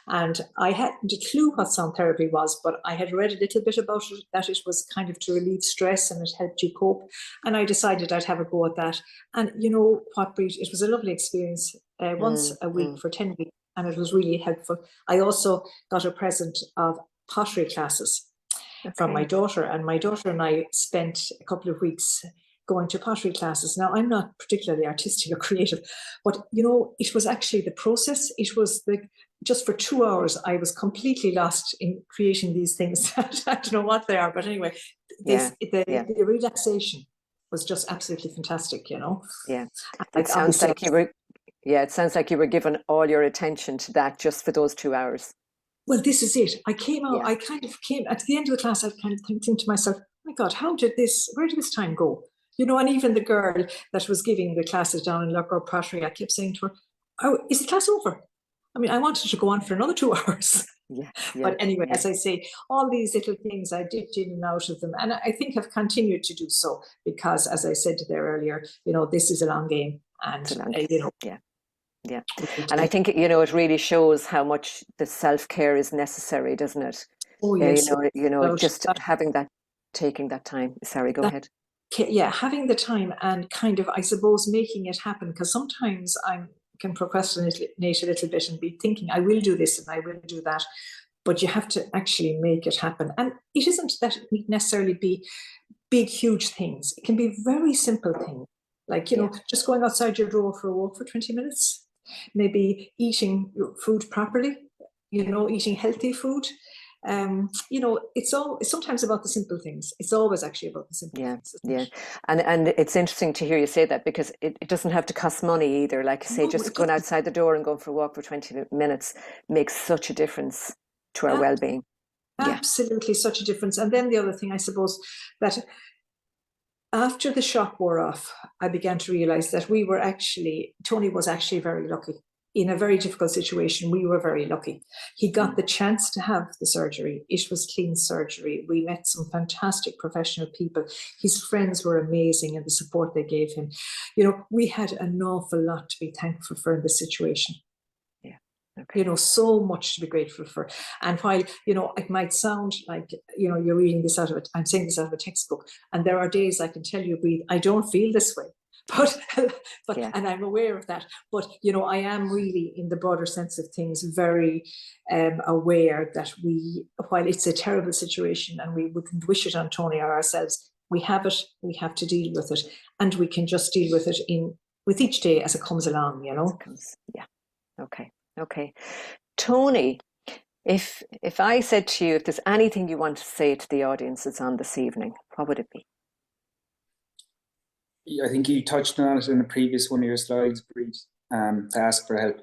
And I hadn't a clue what sound therapy was, but I had read a little bit about it, that it was kind of to relieve stress and it helped you cope. And I decided I'd have a go at that. And you know what, Bríd, it was a lovely experience once a week for 10 weeks, and it was really helpful. I also got a present of pottery classes from my daughter, and my daughter and I spent a couple of weeks going to pottery classes. Now, I'm not particularly artistic or creative, but it was actually the process. It was just for 2 hours, I was completely lost in creating these things. I don't know what they are, but anyway, the relaxation was just absolutely fantastic, you know. Yeah, it sounds like you were. Yeah, it sounds like you were given all your attention to that just for those 2 hours. Well, this is it. I came out. I kind of came at the end of the class. I kind of thinking to myself, "Oh my God, where did this time go?" You know, and even the girl that was giving the classes down in Loughborough Pottery, I kept saying to her, "Oh, is the class over?" I mean, I wanted to go on for another 2 hours. But anyway, as I say, all these little things, I dipped in and out of them. And I think I've continued to do so because, as I said there earlier, you know, this is a long game. And, you know. Yeah. And I think, you know, it really shows how much the self-care is necessary, doesn't it? Oh, yes. You know, just having that, taking that time. Sorry, go ahead. Yeah, having the time and kind of, I suppose, making it happen. Because sometimes I can procrastinate a little bit and be thinking, I will do this and I will do that. But you have to actually make it happen. And it isn't that it need necessarily be big, huge things. It can be very simple things. Like, you know, just going outside your door for a walk for 20 minutes. Maybe eating your food properly, you know, eating healthy food. You know, it's sometimes about the simple things. It's always actually about the simple things. Yeah. And it's interesting to hear you say that, because it doesn't have to cost money either. Like you say, just going outside the door and going for a walk for 20 minutes makes such a difference to our well-being. Absolutely, such a difference. And then the other thing, I suppose, that after the shock wore off, I began to realize that Tony was actually very lucky. In a very difficult situation, we were very lucky. He got the chance to have the surgery. It was clean surgery. We met some fantastic professional people. His friends were amazing, and the support they gave him. You know, we had an awful lot to be thankful for in this situation. Okay. You know, so much to be grateful for. And while, you know, it might sound like, you know, you're reading this out of it, I'm saying this out of a textbook, and there are days I can tell you, Bríd, I don't feel this way. But and I'm aware of that. But, you know, I am really, in the broader sense of things, very aware that while it's a terrible situation and we wouldn't wish it on Tony or ourselves, we have it, we have to deal with it, and we can just deal with it with each day as it comes along, you know. Okay. Tony, if I said to you, if there's anything you want to say to the audience that's on this evening, what would it be? I think you touched on it in the previous one of your slides, Bríd, to ask for help.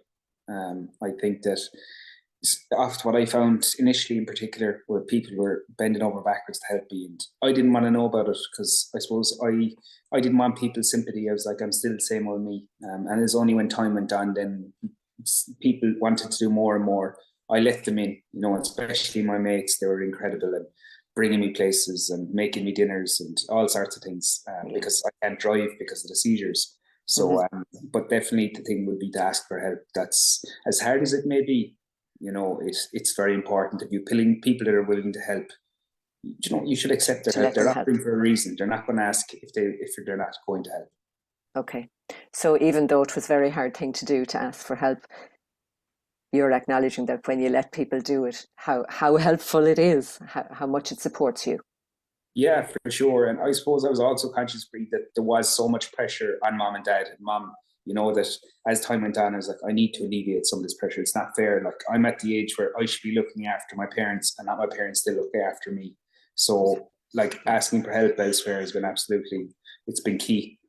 I think that after what I found initially, in particular, where people were bending over backwards to help me, and I didn't want to know about it because I suppose I didn't want people's sympathy. I was like, I'm still the same old me. And it's only when time went on, then people wanted to do more and more. I let them in, you know, especially my mates. They were incredible and bringing me places and making me dinners and all sorts of things because I can't drive because of the seizures. So, but definitely the thing would be to ask for help. That's as hard as it may be. You know, it's very important. If you're people that are willing to help, you know, you should accept their help. They're offering for a reason. They're not going to ask if they're not going to help. Okay. So even though it was a very hard thing to do, to ask for help, you're acknowledging that when you let people do it, how helpful it is, how much it supports you. Yeah, for sure. And I suppose I was also conscious, Bríd, that there was so much pressure on mom and dad. And mom, you know, that as time went on, I was like, I need to alleviate some of this pressure. It's not fair. Like, I'm at the age where I should be looking after my parents and not my parents still look after me. So, like, asking for help elsewhere has been it's been key.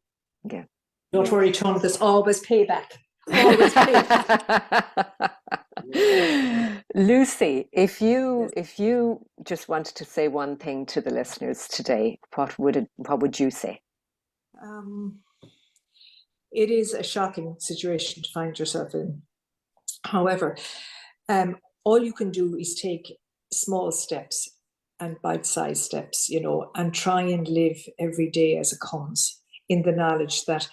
Yeah. Don't worry, Tony, there's always payback. Always payback. Lucy, if you just wanted to say one thing to the listeners today, what would you say? It is a shocking situation to find yourself in. However, all you can do is take small steps and bite-sized steps, you know, and try and live every day as it comes, in the knowledge that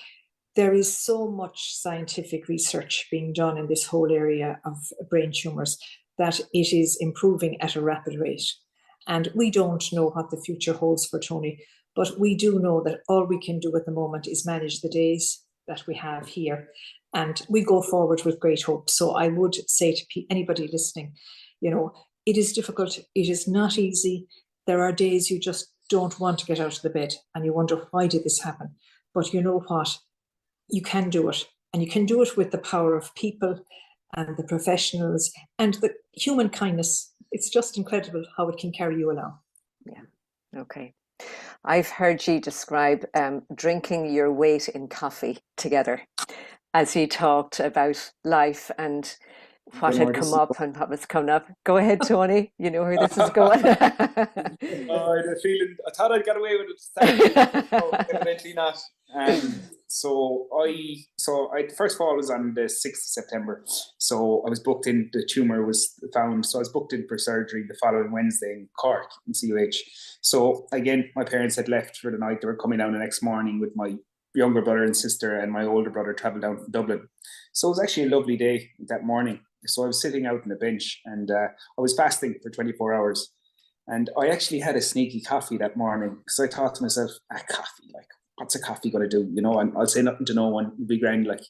there is so much scientific research being done in this whole area of brain tumours that it is improving at a rapid rate. And we don't know what the future holds for Tony, but we do know that all we can do at the moment is manage the days that we have here. And we go forward with great hope. So I would say to anybody listening, you know, it is difficult. It is not easy. There are days you just don't want to get out of the bed and you wonder, why did this happen? But you know what? You can do it, and you can do it with the power of people and the professionals and the human kindness. It's just incredible how it can carry you along. Yeah. Okay. I've heard you describe drinking your weight in coffee together as you talked about life and what had come up and what was coming up. Go ahead, Tony. You know where this is going. I had a feeling, I thought I'd got away with it. No, evidently not. So first of all, it was on the 6th of September. So I was booked in, the tumour was found. So I was booked in for surgery the following Wednesday in Cork, in CUH. So again, my parents had left for the night. They were coming down the next morning with my younger brother and sister, and my older brother travelled down from Dublin. So it was actually a lovely day that morning. So I was sitting out on the bench, and I was fasting for 24 hours. And I actually had a sneaky coffee that morning, because I thought to myself, coffee, like, what's a coffee going to do? You know, and I'll say nothing to no one, it'll be grand, like.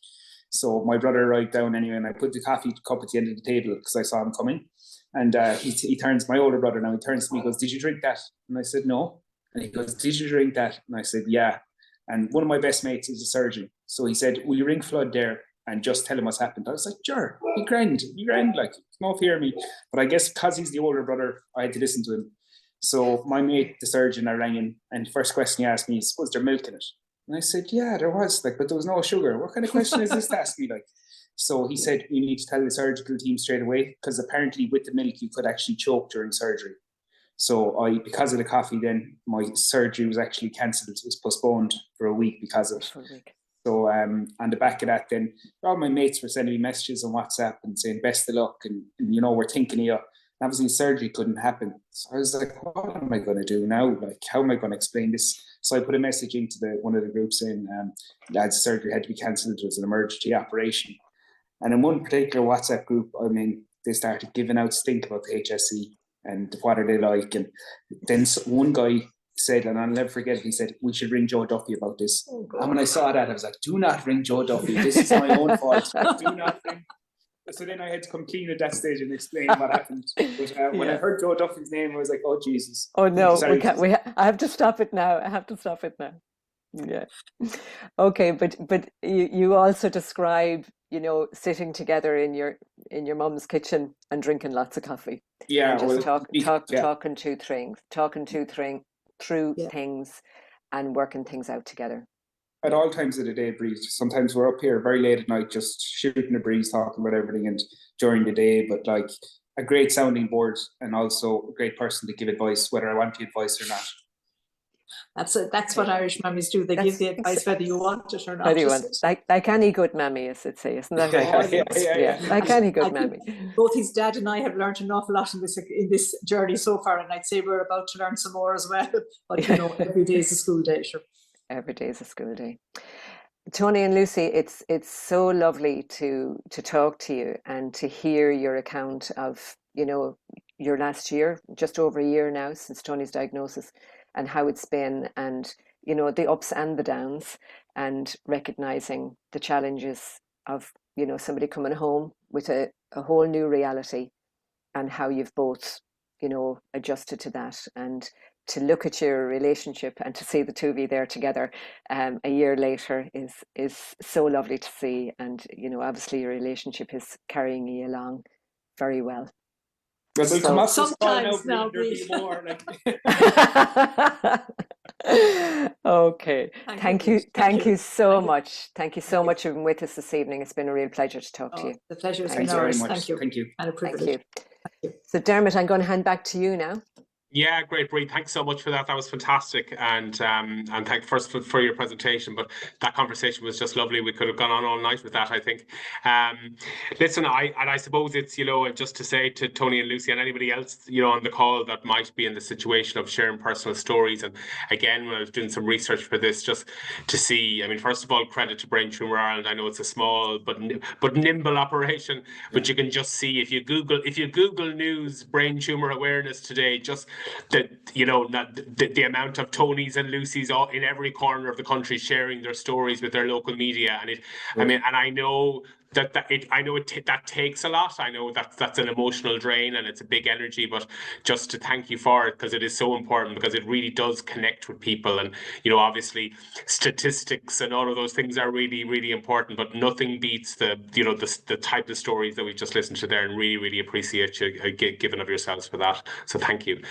So my brother arrived down anyway, and I put the coffee cup at the end of the table because I saw him coming. And he turns, my older brother now, he turns to me, he goes, "Did you drink that?" And I said, "No." And he goes, "Did you drink that?" And I said, "Yeah." And one of my best mates is a surgeon. So he said, "Will you ring Flood there and just tell him what's happened?" I was like, "Sure, be grand, like, no fear of me." But I guess because he's the older brother, I had to listen to him. So my mate, the surgeon, I rang him, and the first question he asked me is, "Was there milk in it?" And I said, "Yeah, there was, like, but there was no sugar." "What kind of question is this to ask me?" Like, so he said, "You need to tell the surgical team straight away, because apparently with the milk you could actually choke during surgery." So because of the coffee, then my surgery was actually cancelled. It was postponed for a week because of it. So on the back of that, then all my mates were sending me messages on WhatsApp and saying best of luck, and you know, we're thinking of you. And obviously surgery couldn't happen. So I was like, what am I going to do now? Like, how am I going to explain this? So I put a message into one of the groups saying lads, surgery had to be cancelled. It was an emergency operation. And in one particular WhatsApp group, I mean, they started giving out stink about the HSE and what are they like. And then one guy said, and I'll never forget it, he said, "We should ring Joe Duffy about this." And when I saw that, I was like, "Do not ring Joe Duffy. This is my own fault. Do not ring." So then I had to come clean at that stage and explain what happened. But when I heard Joe Duffy's name, I was like, "Oh, Jesus." Oh, no, we can't. I have to stop it now. Yeah. Okay, but you also describe, you know, sitting together in your mum's kitchen and drinking lots of coffee. Yeah. And just well, talking through things and working things out together. At all times of the day, Bríd. Sometimes we're up here very late at night just shooting the breeze, talking about everything, and during the day, but like a great sounding board and also a great person to give advice, whether I want the advice or not. That's what Irish mummies do. They give the advice whether you want it or not. Whether you want, like any good mammy, as it say, isn't that right? Yeah, like any good mammy. Both his dad and I have learned an awful lot in this journey so far, and I'd say we're about to learn some more as well. But you know, every day is a school day, sure. Every day is a school day. Tony and Lucy, it's so lovely to talk to you and to hear your account of, you know, your last year, just over a year now since Tony's diagnosis, and how it's been, and you know, the ups and the downs, and recognizing the challenges of, you know, somebody coming home with a whole new reality, and how you've both, you know, adjusted to that, and to look at your relationship and to see the two of you there together a year later is so lovely to see. And you know, obviously your relationship is carrying you along very well. So sometimes now, Okay. Thank you so much. Thank you so much for being with us this evening. It's been a real pleasure to talk to you. The pleasure is ours. Thank you. Thank you. And a privilege. Thank you. So Dermot, I'm going to hand back to you now. Yeah, great, Bríd. Thanks so much for that. That was fantastic, and thank first for your presentation. But that conversation was just lovely. We could have gone on all night with that, I think. Listen, I suppose it's, you know, just to say to Tony and Lucy and anybody else, you know, on the call that might be in the situation of sharing personal stories. And again, when I was doing some research for this, just to see, I mean, first of all, credit to Brain Tumour Ireland. I know it's a small but nimble operation, but you can just see if you Google news brain tumor awareness today, just the amount of Tonys and Lucys in every corner of the country sharing their stories with their local media, and I mean, and I know I know that takes a lot. I know that's an emotional drain and it's a big energy, but just to thank you for it, because it is so important, because it really does connect with people. And, you know, obviously statistics and all of those things are really, really important, but nothing beats the type of stories that we've just listened to there, and really, really appreciate you giving of yourselves for that. So thank you.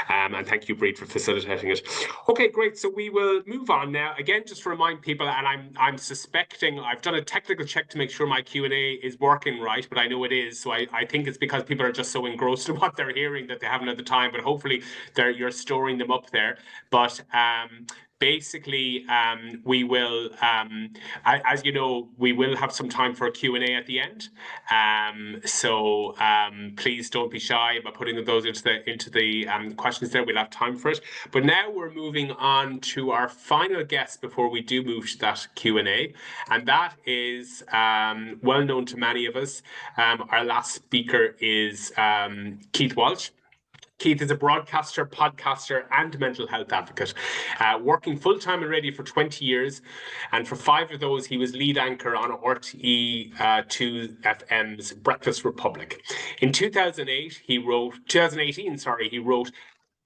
And thank you, Bríd, for facilitating it. Okay, great. So we will move on now. Again, just to remind people, and I'm suspecting, I've done a technical check to make sure my Q&A is working right, but I know it is. So I think it's because people are just so engrossed in what they're hearing that they haven't had the time, but hopefully you're storing them up there. But basically, we will, as you know, we will have some time for a Q&A at the end. So please don't be shy about putting those into the questions there. We'll have time for it. But now we're moving on to our final guest before we do move to that Q&A. And that is well known to many of us. Our last speaker is Keith Walsh. Keith is a broadcaster, podcaster, and mental health advocate, working full-time in radio for 20 years. And for 5 of those, he was lead anchor on RTE 2 FM's Breakfast Republic. In 2018, he wrote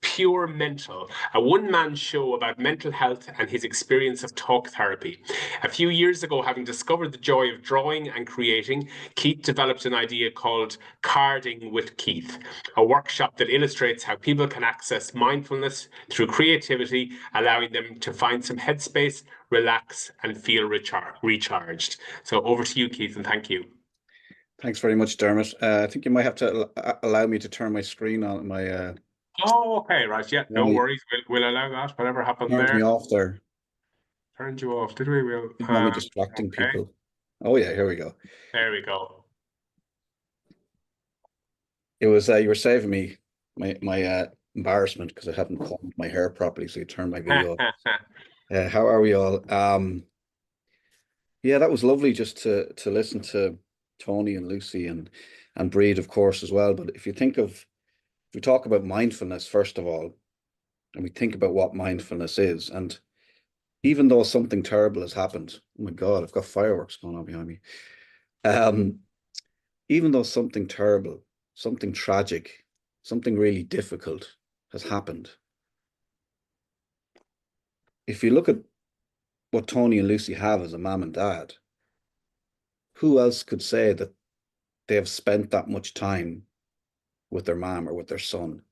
Pure Mental, a one-man show about mental health and his experience of talk therapy. A few years ago, having discovered the joy of drawing and creating, Keith developed an idea called Carding with Keith, a workshop that illustrates how people can access mindfulness through creativity, allowing them to find some headspace, relax, and feel recharged. So over to you, Keith, and thank you. Thanks very much, Dermot. I think you might have to allow me to turn my screen on, my... Oh, okay, right. Yeah, no worries. We'll allow that. Whatever happened there. Turned me off there. Turned you off, did we? We'll Not me distracting people. Oh yeah, here we go. There we go. It was you were saving me my embarrassment because I haven't combed my hair properly, so you turned my video off. How are we all? Yeah, that was lovely just to listen to Tony and Lucy and Bríd, of course, as well. But if we talk about mindfulness, first of all, and we think about what mindfulness is, and even though something terrible has happened, oh my God, I've got fireworks going on behind me. Even though something terrible, something tragic, something really difficult has happened, if you look at what Tony and Lucy have as a mum and dad, who else could say that they have spent that much time with their mom or with their son,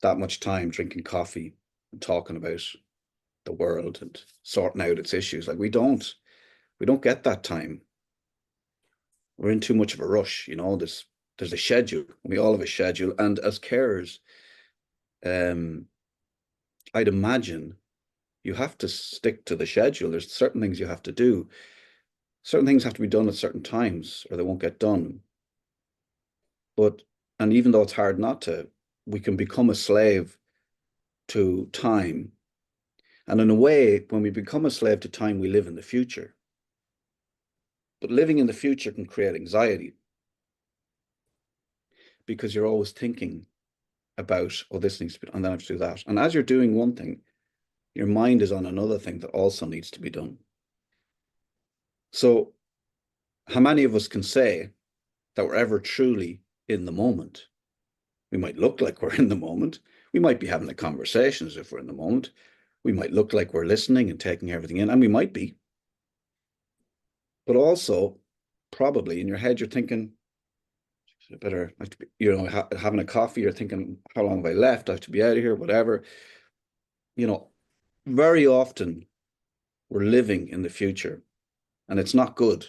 that much time drinking coffee and talking about the world and sorting out its issues? Like, we don't get that time. We're in too much of a rush, you know. There's a schedule. We all have a schedule, and as carers, I'd imagine you have to stick to the schedule. There's certain things you have to do. Certain things have to be done at certain times or they won't get done. And even though it's hard not to, we can become a slave to time. And in a way, when we become a slave to time, we live in the future. But living in the future can create anxiety because you're always thinking about, oh, this needs to be, and then I have to do that. And as you're doing one thing, your mind is on another thing that also needs to be done. So how many of us can say that we're ever truly in the moment? We might look like we're in the moment. We might be having a conversation as if we're in the moment. We might look like we're listening and taking everything in, and we might be. But also, probably in your head, you're thinking, I better, I have to be, you know, having a coffee, you're thinking, how long have I left? I have to be out of here, whatever. You know, very often we're living in the future, and it's not good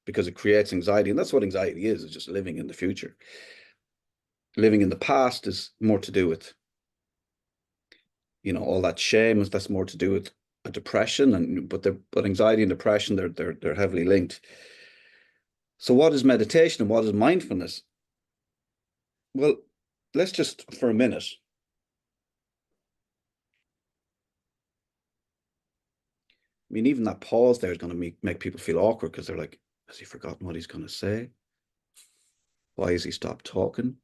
because it creates anxiety. And that's what anxiety is just living in the future. Living in the past is more to do with, you know, all that shame. That's more to do with a depression, but anxiety and depression, they're heavily linked. So what is meditation and what is mindfulness? Well, let's just, for a minute, I mean, even that pause there is going to make people feel awkward because they're like, has he forgotten what he's going to say? Why has he stopped talking?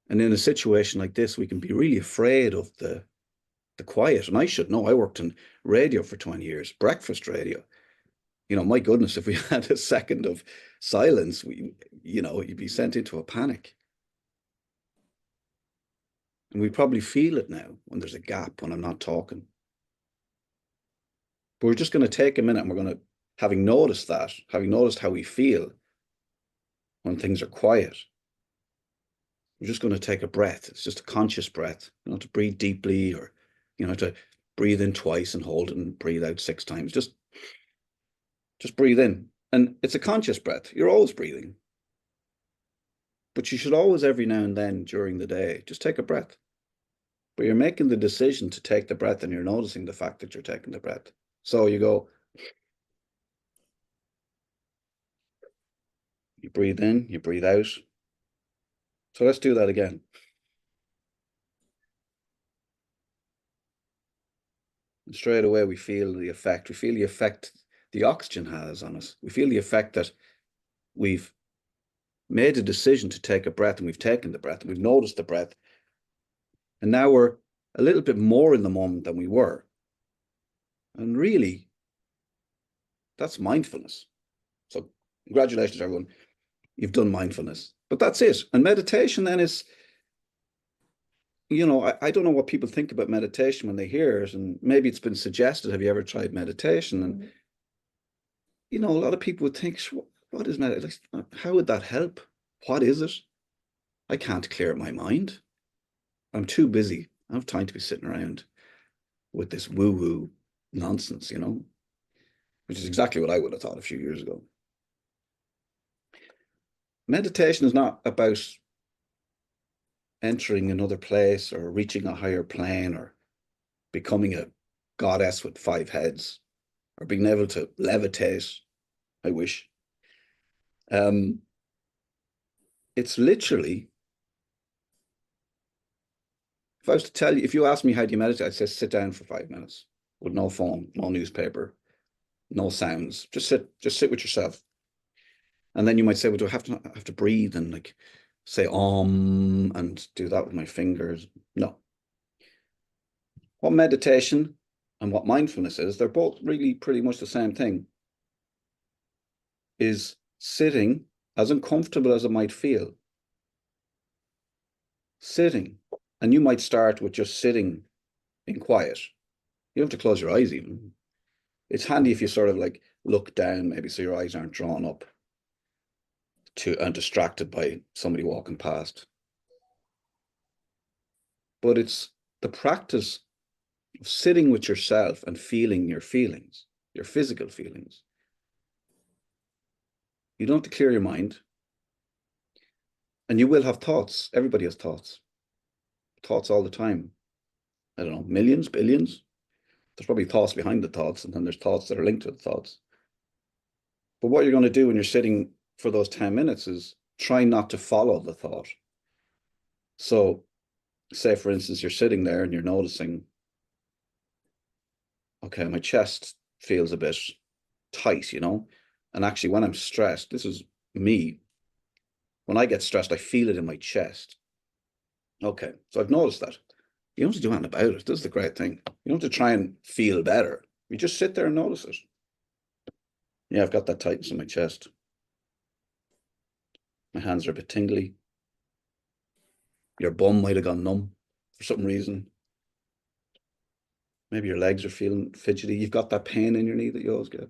And in a situation like this, we can be really afraid of the quiet. And I should know, I worked in radio for 20 years, breakfast radio. You know, my goodness, if we had a second of silence, you'd be sent into a panic. And we probably feel it now when there's a gap, when I'm not talking. But we're just going to take a minute and we're going to, having noticed how we feel when things are quiet, we're just going to take a breath. It's just a conscious breath. You don't have to breathe deeply, or to breathe in twice and hold it and breathe out 6 times. Just breathe in. And it's a conscious breath. You're always breathing. But you should always, every now and then during the day, just take a breath. But you're making the decision to take the breath, and you're noticing the fact that you're taking the breath. So you go, you breathe in, you breathe out. So let's do that again. And straight away we feel the effect. We feel the effect the oxygen has on us. We feel the effect that we've made a decision to take a breath, and we've taken the breath, and we've noticed the breath. And now we're a little bit more in the moment than we were. And really, that's mindfulness. So congratulations, everyone. You've done mindfulness. But that's it. And meditation then is, I don't know what people think about meditation when they hear it. And maybe it's been suggested, have you ever tried meditation? And, a lot of people would think, what is meditation? How would that help? What is it? I can't clear my mind. I'm too busy. I don't have time to be sitting around with this woo-woo nonsense, which is exactly what I would have thought a few years ago. Meditation is not about entering another place or reaching a higher plane or becoming a goddess with 5 heads or being able to levitate. I wish. It's literally, if I was to tell you, if you ask me how do you meditate, I'd say sit down for 5 minutes with no phone, no newspaper, no sounds. Just sit with yourself. And then you might say, well, do I have to breathe and like say and do that with my fingers? No. What meditation and what mindfulness is, they're both really pretty much the same thing, is sitting, as uncomfortable as it might feel, sitting. And you might start with just sitting in quiet. You don't have to close your eyes even. It's handy if you sort of like look down, maybe, so your eyes aren't drawn up and distracted by somebody walking past. But it's the practice of sitting with yourself and feeling your feelings, your physical feelings. You don't have to clear your mind. And you will have thoughts. Everybody has thoughts. Thoughts all the time. I don't know, millions, billions. There's probably thoughts behind the thoughts, and then there's thoughts that are linked to the thoughts. But what you're going to do when you're sitting for those 10 minutes is try not to follow the thought. So say, for instance, you're sitting there and you're noticing, okay, my chest feels a bit tight, and actually when I'm stressed, this is me, when I get stressed, I feel it in my chest. Okay, so I've noticed that. You don't have to do anything about it. This is the great thing. You don't have to try and feel better. You just sit there and notice it. Yeah, I've got that tightness in my chest. My hands are a bit tingly. Your bum might have gone numb for some reason. Maybe your legs are feeling fidgety. You've got that pain in your knee that you always get.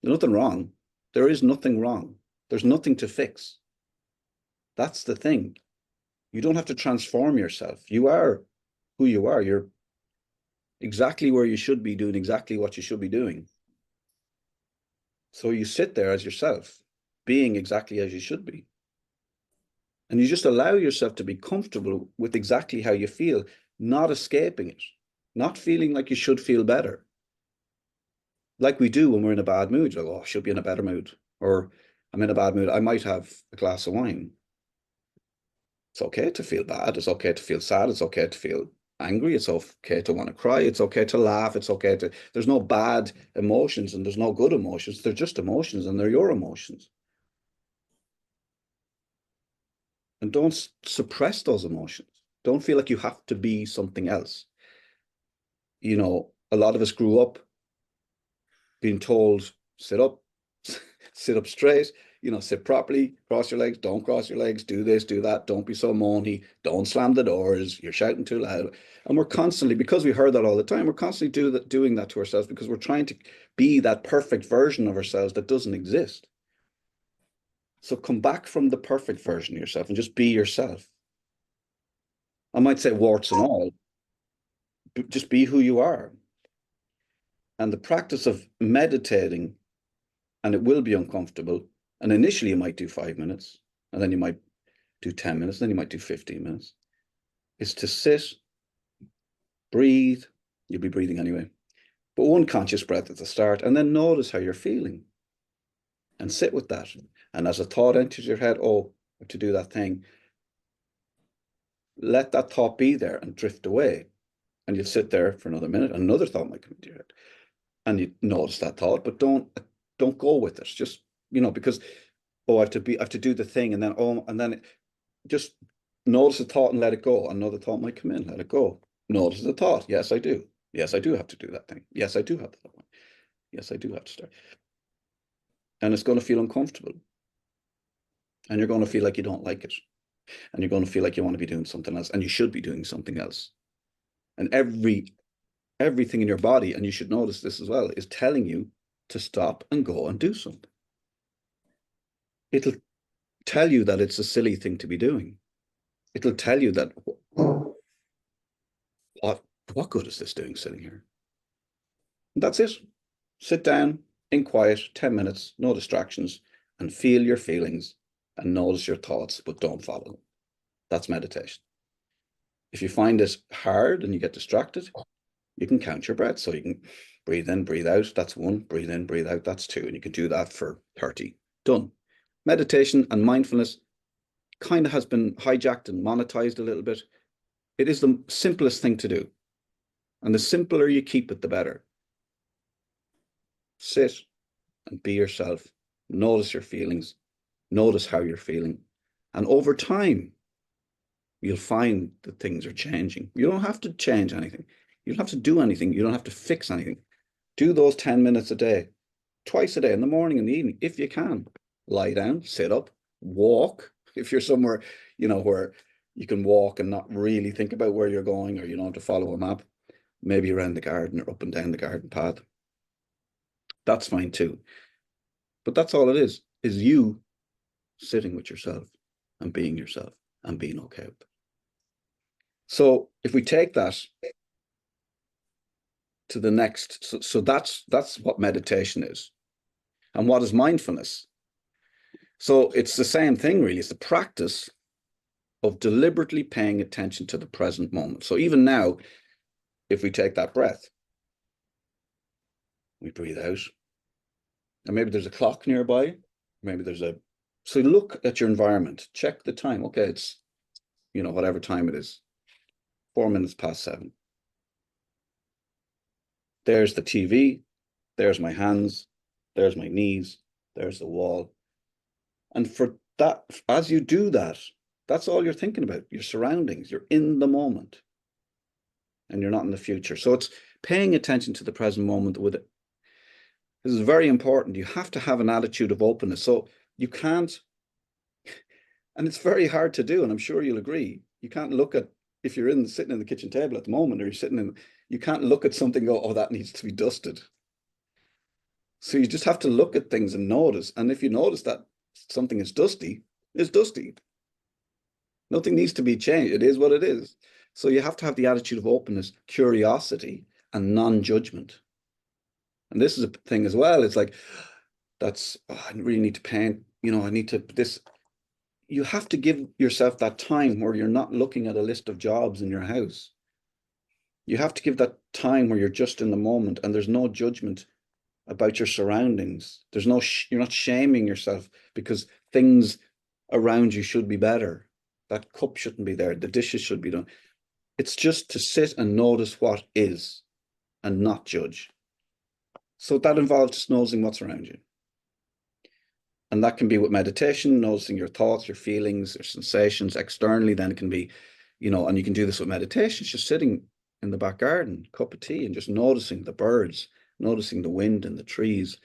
There's nothing wrong. There is nothing wrong. There's nothing to fix. That's the thing. You don't have to transform yourself. You are who you are. You're exactly where you should be, doing exactly what you should be doing. So you sit there as yourself, being exactly as you should be. And you just allow yourself to be comfortable with exactly how you feel, not escaping it, not feeling like you should feel better. Like we do when we're in a bad mood. You're like, oh, I should be in a better mood. Or I'm in a bad mood. I might have a glass of wine. It's okay to feel bad. It's okay to feel sad. It's okay to feel angry. It's okay to want to cry. It's okay to laugh. It's okay to, there's no bad emotions and there's no good emotions. They're just emotions, and they're your emotions. And don't suppress those emotions. Don't feel like you have to be something else. A lot of us grew up being told, sit up, sit up straight, sit properly, cross your legs, don't cross your legs, do this, do that, don't be so moany, don't slam the doors, you're shouting too loud. And we're constantly, because we heard that all the time, we're constantly doing that to ourselves because we're trying to be that perfect version of ourselves that doesn't exist. So come back from the perfect version of yourself and just be yourself. I might say warts and all, but just be who you are. And the practice of meditating, and it will be uncomfortable, and initially you might do 5 minutes, and then you might do 10 minutes, then you might do 15 minutes, is to sit, breathe, you'll be breathing anyway, but one conscious breath at the start, and then notice how you're feeling, and sit with that. And as a thought enters your head, oh, I have to do that thing, let that thought be there and drift away. And you'll sit there for another minute, and another thought might come into your head. And you notice that thought, but don't go with it. Just, because, oh, I have to do the thing, and then just notice the thought and let it go. Another thought might come in, let it go. Notice the thought. Yes, I do. Yes, I do have to do that thing. Yes, I do have that one. Yes, I do have to start. And it's going to feel uncomfortable. And you're going to feel like you don't like it. And you're going to feel like you want to be doing something else, and you should be doing something else. And everything in your body, and you should notice this as well, is telling you to stop and go and do something. It'll tell you that it's a silly thing to be doing. It'll tell you that, what good is this doing sitting here? And that's it. Sit down in quiet, 10 minutes, no distractions, and feel your feelings and notice your thoughts, but don't follow them. That's meditation. If you find it hard and you get distracted, you can count your breath. So you can breathe in, breathe out. That's 1. Breathe in, breathe out. That's 2. And you can do that for 30. Done. Meditation and mindfulness kind of has been hijacked and monetized a little bit. It is the simplest thing to do. And the simpler you keep it, the better. Sit and be yourself. Notice your feelings. Notice how you're feeling. And over time, you'll find that things are changing. You don't have to change anything. You don't have to do anything. You don't have to fix anything. Do those 10 minutes a day, twice a day, in the morning and the evening, if you can. Lie down, sit up, walk. If you're somewhere, where you can walk and not really think about where you're going, or you don't have to follow a map, maybe around the garden or up and down the garden path. That's fine too. But that's all it is you sitting with yourself and being yourself and being okay with it. So if we take that to the next, so that's what meditation is. And what is mindfulness? So it's the same thing, really. It's the practice of deliberately paying attention to the present moment. So even now, if we take that breath, we breathe out, and maybe there's a clock nearby, maybe so look at your environment, check the time. Okay, it's, whatever time it is, 4 minutes past 7. There's the TV, there's my hands, there's my knees, there's the wall. And for that, as you do that, that's all you're thinking about, your surroundings. You're in the moment and you're not in the future. So it's paying attention to the present moment with it. This is very important. You have to have an attitude of openness. So you can't, and it's very hard to do, and I'm sure you'll agree, you can't look at, if you're sitting in the kitchen table at the moment, or you can't look at something and go, oh, that needs to be dusted. So you just have to look at things and notice. And if you notice that something is dusty, it's dusty. Nothing needs to be changed. It is what it is. So you have to have the attitude of openness, curiosity, and non-judgment. And this is a thing as well. It's like, I really need to paint, I need to this. You have to give yourself that time where you're not looking at a list of jobs in your house. You have to give that time where you're just in the moment and there's no judgment about your surroundings. There's no, you're not shaming yourself because things around you should be better. That cup shouldn't be there. The dishes should be done. It's just to sit and notice what is and not judge. So that involves just noticing what's around you. And that can be with meditation, noticing your thoughts, your feelings, your sensations. Externally, then it can be, and you can do this with meditation. It's just sitting in the back garden, cup of tea, and just noticing the birds, noticing the wind in the trees,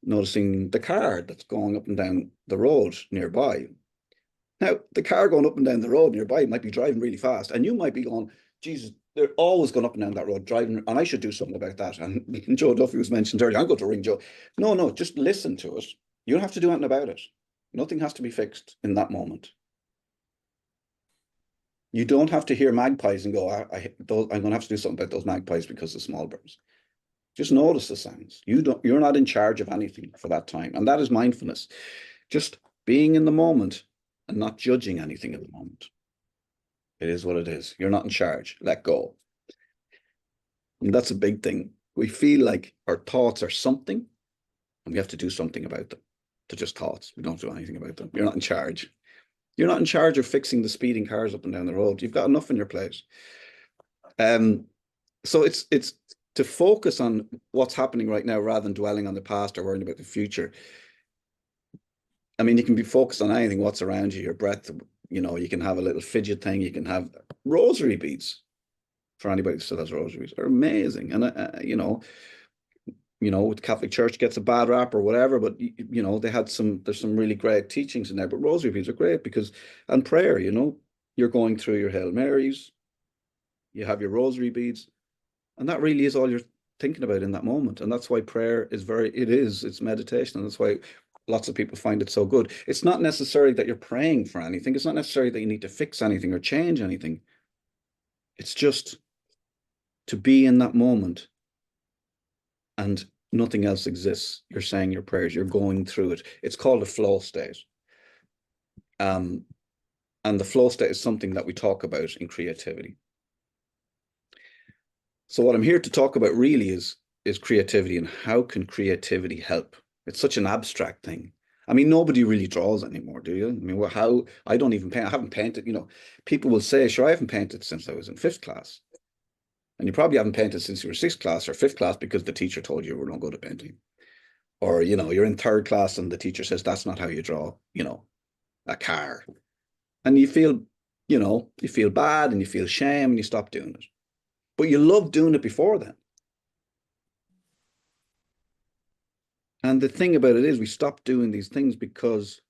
noticing the car that's going up and down the road nearby. Now, the car going up and down the road nearby might be driving really fast, and you might be going, Jesus, they're always going up and down that road driving, and I should do something about that. And Joe Duffy was mentioned earlier. I'm going to ring Joe. No, just listen to it. You don't have to do anything about it. Nothing has to be fixed in that moment. You don't have to hear magpies and go, I'm going to have to do something about those magpies because of small birds. Just notice the sounds. You're not in charge of anything for that time. And that is mindfulness. Just being in the moment and not judging anything at the moment. It is what it is. You're not in charge. Let go. And that's a big thing. We feel like our thoughts are something and we have to do something about them. They're just thoughts. We don't do anything about them. You're not in charge. You're not in charge of fixing the speeding cars up and down the road. You've got enough in your plate. So it's to focus on what's happening right now rather than dwelling on the past or worrying about the future. I mean, you can be focused on anything, what's around you, your breath, you can have a little fidget thing. You can have rosary beads. For anybody who still has rosary beads, are amazing. And, the Catholic Church gets a bad rap or whatever, but, there's some really great teachings in there. But rosary beads are great and prayer, you're going through your Hail Marys, you have your rosary beads, and that really is all you're thinking about in that moment. And that's why prayer is it's meditation. And that's why lots of people find it so good. It's not necessarily that you're praying for anything. It's not necessarily that you need to fix anything or change anything. It's just to be in that moment and nothing else exists. You're saying your prayers, you're going through it. It's called a flow state. And the flow state is something that we talk about in creativity. So what I'm here to talk about really is creativity and how can creativity help? It's such an abstract thing. I mean, nobody really draws anymore, do you? I mean, I don't even paint. I haven't painted, people will say, sure, I haven't painted since I was in 5th class. And you probably haven't painted since you were 6th class or 5th class because the teacher told you we're not good at painting. Or, you're in 3rd class and the teacher says, that's not how you draw, a car. And you feel bad and you feel shame and you stop doing it. But you loved doing it before then. And the thing about it is we stopped doing these things because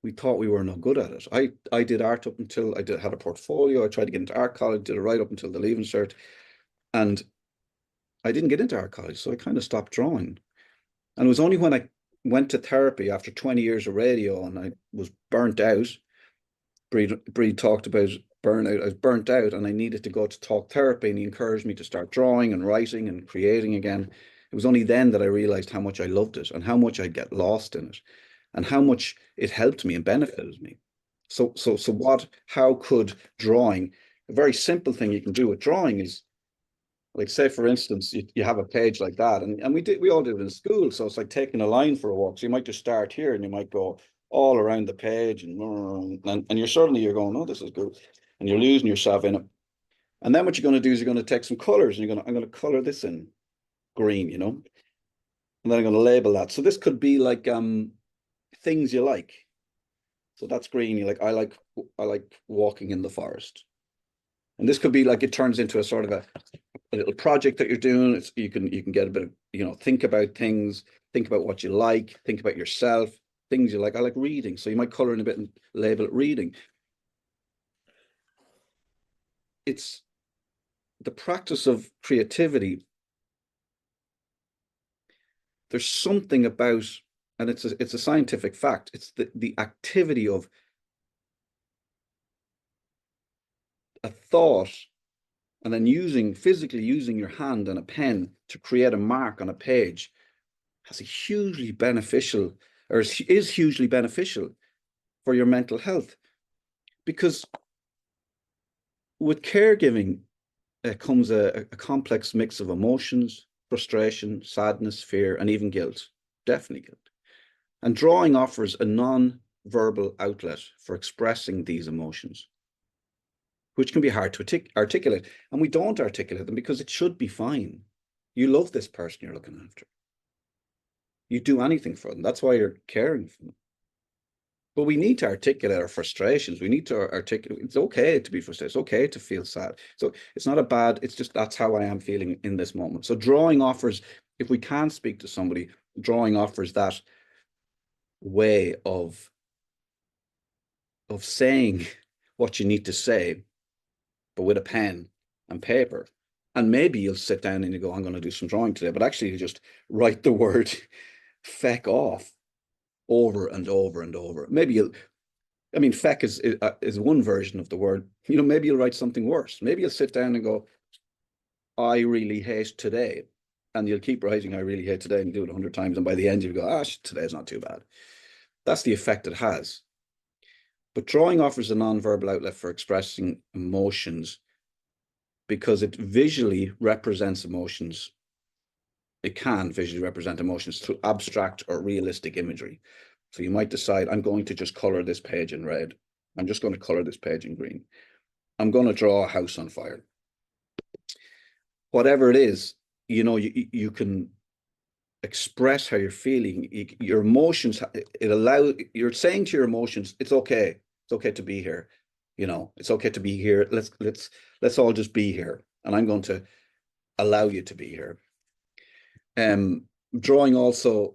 we thought we were no good at it. I did art up until had a portfolio. I tried to get into art college, did it right up until the Leaving Cert. And I didn't get into art college, so I kind of stopped drawing. And it was only when I went to therapy after 20 years of radio and I was burnt out. Bríd talked about burnout. I was burnt out and I needed to go to talk therapy, and he encouraged me to start drawing and writing and creating again. It was only then that I realized how much I loved it and how much I'd get lost in it and how much it helped me and benefited me. So how could drawing, a very simple thing you can do with drawing is, like, say, for instance, you have a page like that, and we all did it in school. So it's like taking a line for a walk. So you might just start here and you might go all around the page and you're going, oh, this is good. And you're losing yourself in it. And then what you're going to do is you're going to take some colors and I'm going to color this in green, and then I'm going to label that. So this could be like things you like. So that's green. You're like, I like walking in the forest. And this could be like, it turns into a sort of a little project that you're doing. You can get a bit of, think about things, think about what you like, think about yourself, things you like. I like reading. So you might color in a bit and label it reading. It's the practice of creativity. There's something about, and it's a scientific fact, it's the activity of a thought and then physically using your hand and a pen to create a mark on a page is hugely beneficial for your mental health. Because with caregiving comes a complex mix of emotions, frustration, sadness, fear, and even guilt, definitely guilt. And drawing offers a non-verbal outlet for expressing these emotions, which can be hard to articulate. And we don't articulate them because it should be fine. You love this person you're looking after. You do anything for them. That's why you're caring for them. But we need to articulate our frustrations. We need to articulate, it's okay to be frustrated. It's okay to feel sad. So it's not a bad, it's just, that's how I am feeling in this moment. So drawing offers, if we can't speak to somebody, drawing offers that way of saying what you need to say, but with a pen and paper. And maybe you'll sit down and you go, I'm going to do some drawing today, but actually you just write the word feck off over and over and over. Maybe you'll, I mean, feck is one version of the word. You know, maybe you'll write something worse. Maybe you'll sit down and go, I really hate today. And you'll keep writing, I really hate today, and do it 100 times. And by the end, you'll go, today's not too bad. That's the effect it has. But drawing offers a non-verbal outlet for expressing emotions because it visually represents emotions. It can visually represent emotions through abstract or realistic imagery. So you might decide, I'm going to just color this page in red. I'm just going to color this page in green. I'm going to draw a house on fire. Whatever it is, you know, you can express how you're feeling. Your emotions, you're saying to your emotions, it's okay. It's okay to be here. You know, it's okay to be here. Let's all just be here. And I'm going to allow you to be here. Drawing also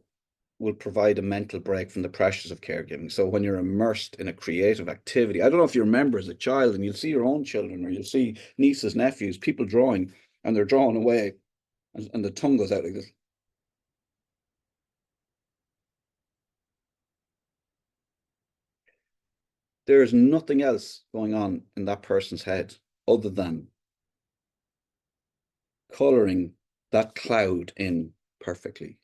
will provide a mental break from the pressures of caregiving. So when you're immersed in a creative activity, I don't know if you remember as a child, and you'll see your own children, or you'll see nieces, nephews, people drawing, and they're drawing away, and the tongue goes out like this. There is nothing else going on in that person's head other than coloring that cloud in perfectly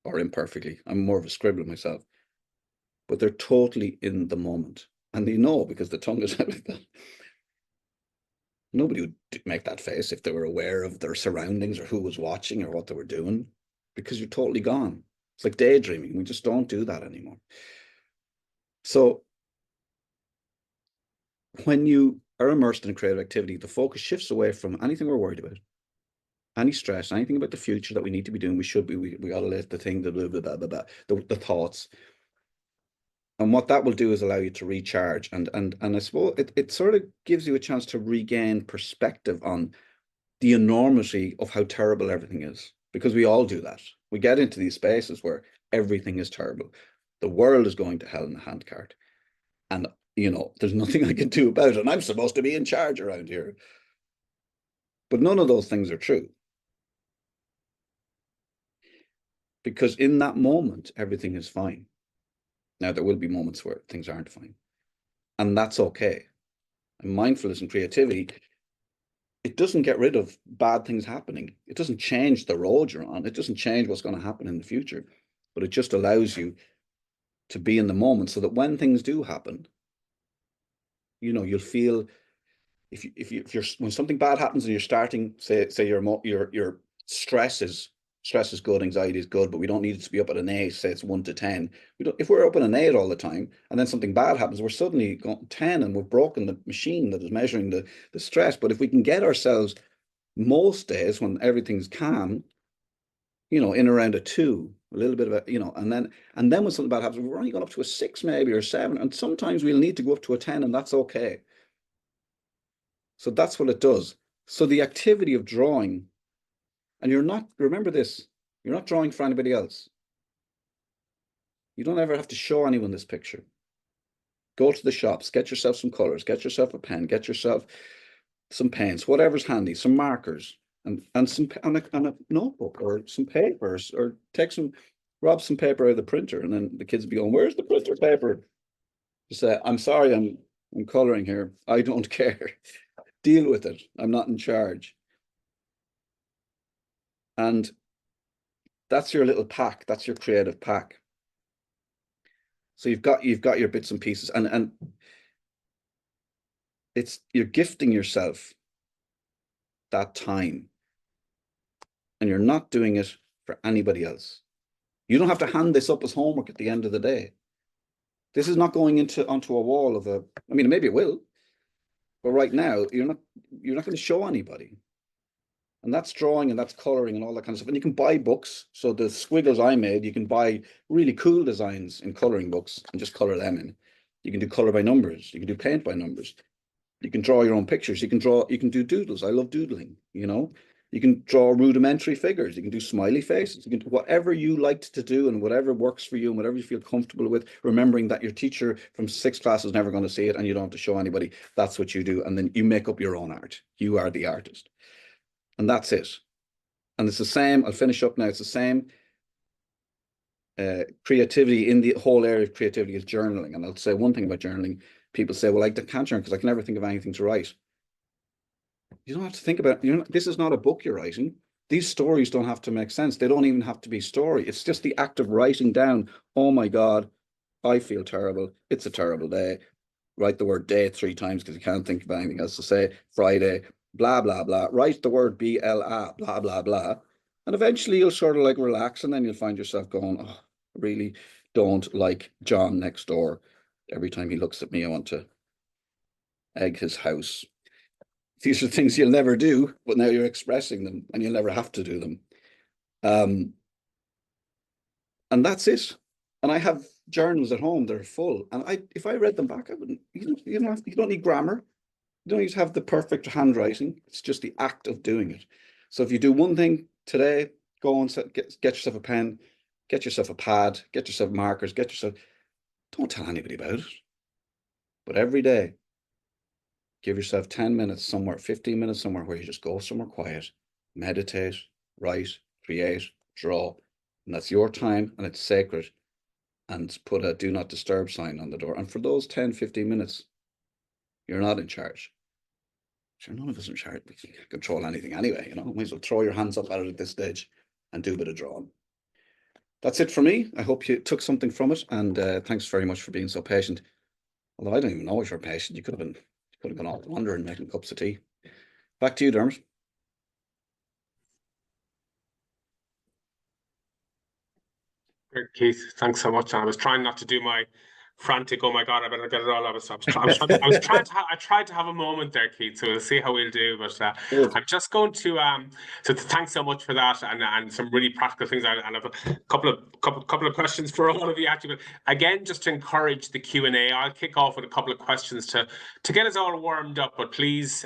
or imperfectly. I'm more of a scribbler myself, but they're totally in the moment, and they know because the tongue is out like that. Nobody would make that face if they were aware of their surroundings or who was watching or what they were doing, because you're totally gone. It's like daydreaming. We just don't do that anymore. So when you are immersed in a creative activity, the focus shifts away from anything we're worried about, any stress, anything about the future that we need to be doing. We got to let the thing, the thoughts. And what that will do is allow you to recharge. And I suppose it sort of gives you a chance to regain perspective on the enormity of how terrible everything is, because we all do that. We get into these spaces where everything is terrible. The world is going to hell in a handcart. And, you know, there's nothing I can do about it. And I'm supposed to be in charge around here. But none of those things are true. Because in that moment, everything is fine. Now, there will be moments where things aren't fine. And that's okay. And mindfulness and creativity, it doesn't get rid of bad things happening. It doesn't change the road you're on. It doesn't change what's going to happen in the future. But it just allows you to be in the moment so that when things do happen, you know, you'll feel, when something bad happens and you're starting, say your stress is good, anxiety is good, but we don't need it to be up at an 8, say it's 1 to 10. If we're up at an 8 all the time, and then something bad happens, we're suddenly going 10, and we've broken the machine that is measuring the stress. But if we can get ourselves most days when everything's calm, you know, in around a 2, a little bit of a, you know, and then when something bad happens, we're only going up to a 6 maybe, or 7, and sometimes we'll need to go up to a 10, and that's okay. So that's what it does. So the activity of drawing, and remember this, you're not drawing for anybody else. You don't ever have to show anyone this picture. Go to the shops, get yourself some colors, get yourself a pen, get yourself some paints, whatever's handy, some markers, and a notebook or some papers, or rob some paper out of the printer, and then the kids will be going, where's the printer paper? Just say, I'm sorry, I'm coloring here. I don't care. Deal with it. I'm not in charge. And that's your little pack. That's your creative pack. So you've got your bits and pieces, and you're gifting yourself that time, and you're not doing it for anybody else. You don't have to hand this up as homework at the end of the day. This is not going onto a wall of a, I mean, maybe it will, but right now you're not going to show anybody. And that's drawing, and that's coloring, and all that kind of stuff. And you can buy books. So the squiggles I made, you can buy really cool designs in coloring books and just color them in. You can do color by numbers. You can do paint by numbers. You can draw your own pictures. You can do doodles. I love doodling, you know. You can draw rudimentary figures. You can do smiley faces. You can do whatever you liked to do and whatever works for you and whatever you feel comfortable with, remembering that your teacher from 6th class is never going to see it and you don't have to show anybody. That's what you do. And then you make up your own art. You are the artist. And that's it. And it's the same. I'll finish up now. It's the same creativity in the whole area of creativity is journaling. And I'll say one thing about journaling. People say, well, I can't journal because I can never think of anything to write. You don't have to think about it. This is not a book you're writing. These stories don't have to make sense. They don't even have to be story. It's just the act of writing down, oh my God, I feel terrible. It's a terrible day. Write the word day 3 times because you can't think of anything else to say. Friday, blah, blah, blah. Write the word BLA, blah, blah, blah. And eventually you'll sort of like relax and then you'll find yourself going, oh, I really don't like John next door. Every time he looks at me, I want to egg his house. These are things you'll never do, but now you're expressing them and you'll never have to do them. And that's it. And I have journals at home, they're full. And if I read them back, I wouldn't, you don't need grammar. You don't need to have the perfect handwriting. It's just the act of doing it. So if you do one thing today, go and get yourself a pen, get yourself a pad, get yourself markers, don't tell anybody about it. But every day, give yourself 10 minutes somewhere, 15 minutes somewhere where you just go somewhere quiet, meditate, write, create, draw. And that's your time and it's sacred. And put a do not disturb sign on the door. And for those 10, 15 minutes, you're not in charge. Sure, none of us are in charge. We can control anything anyway, you know. Might as well throw your hands up at it at this stage and do a bit of drawing. That's it for me. I hope you took something from it. And thanks very much for being so patient. Although I don't even know if you're patient. You could have gone off wandering making cups of tea. Back to you, Dermot. Great, Keith, thanks so much. And I was trying not to do my frantic, oh my God, I better get it all out. I tried to have a moment there, Keith, so we'll see how we'll do. But I'm just going to so thanks so much for that and some really practical things. And I've a couple of questions for all of you actually. But again, just to encourage the Q&A, I'll kick off with a couple of questions to get us all warmed up. But please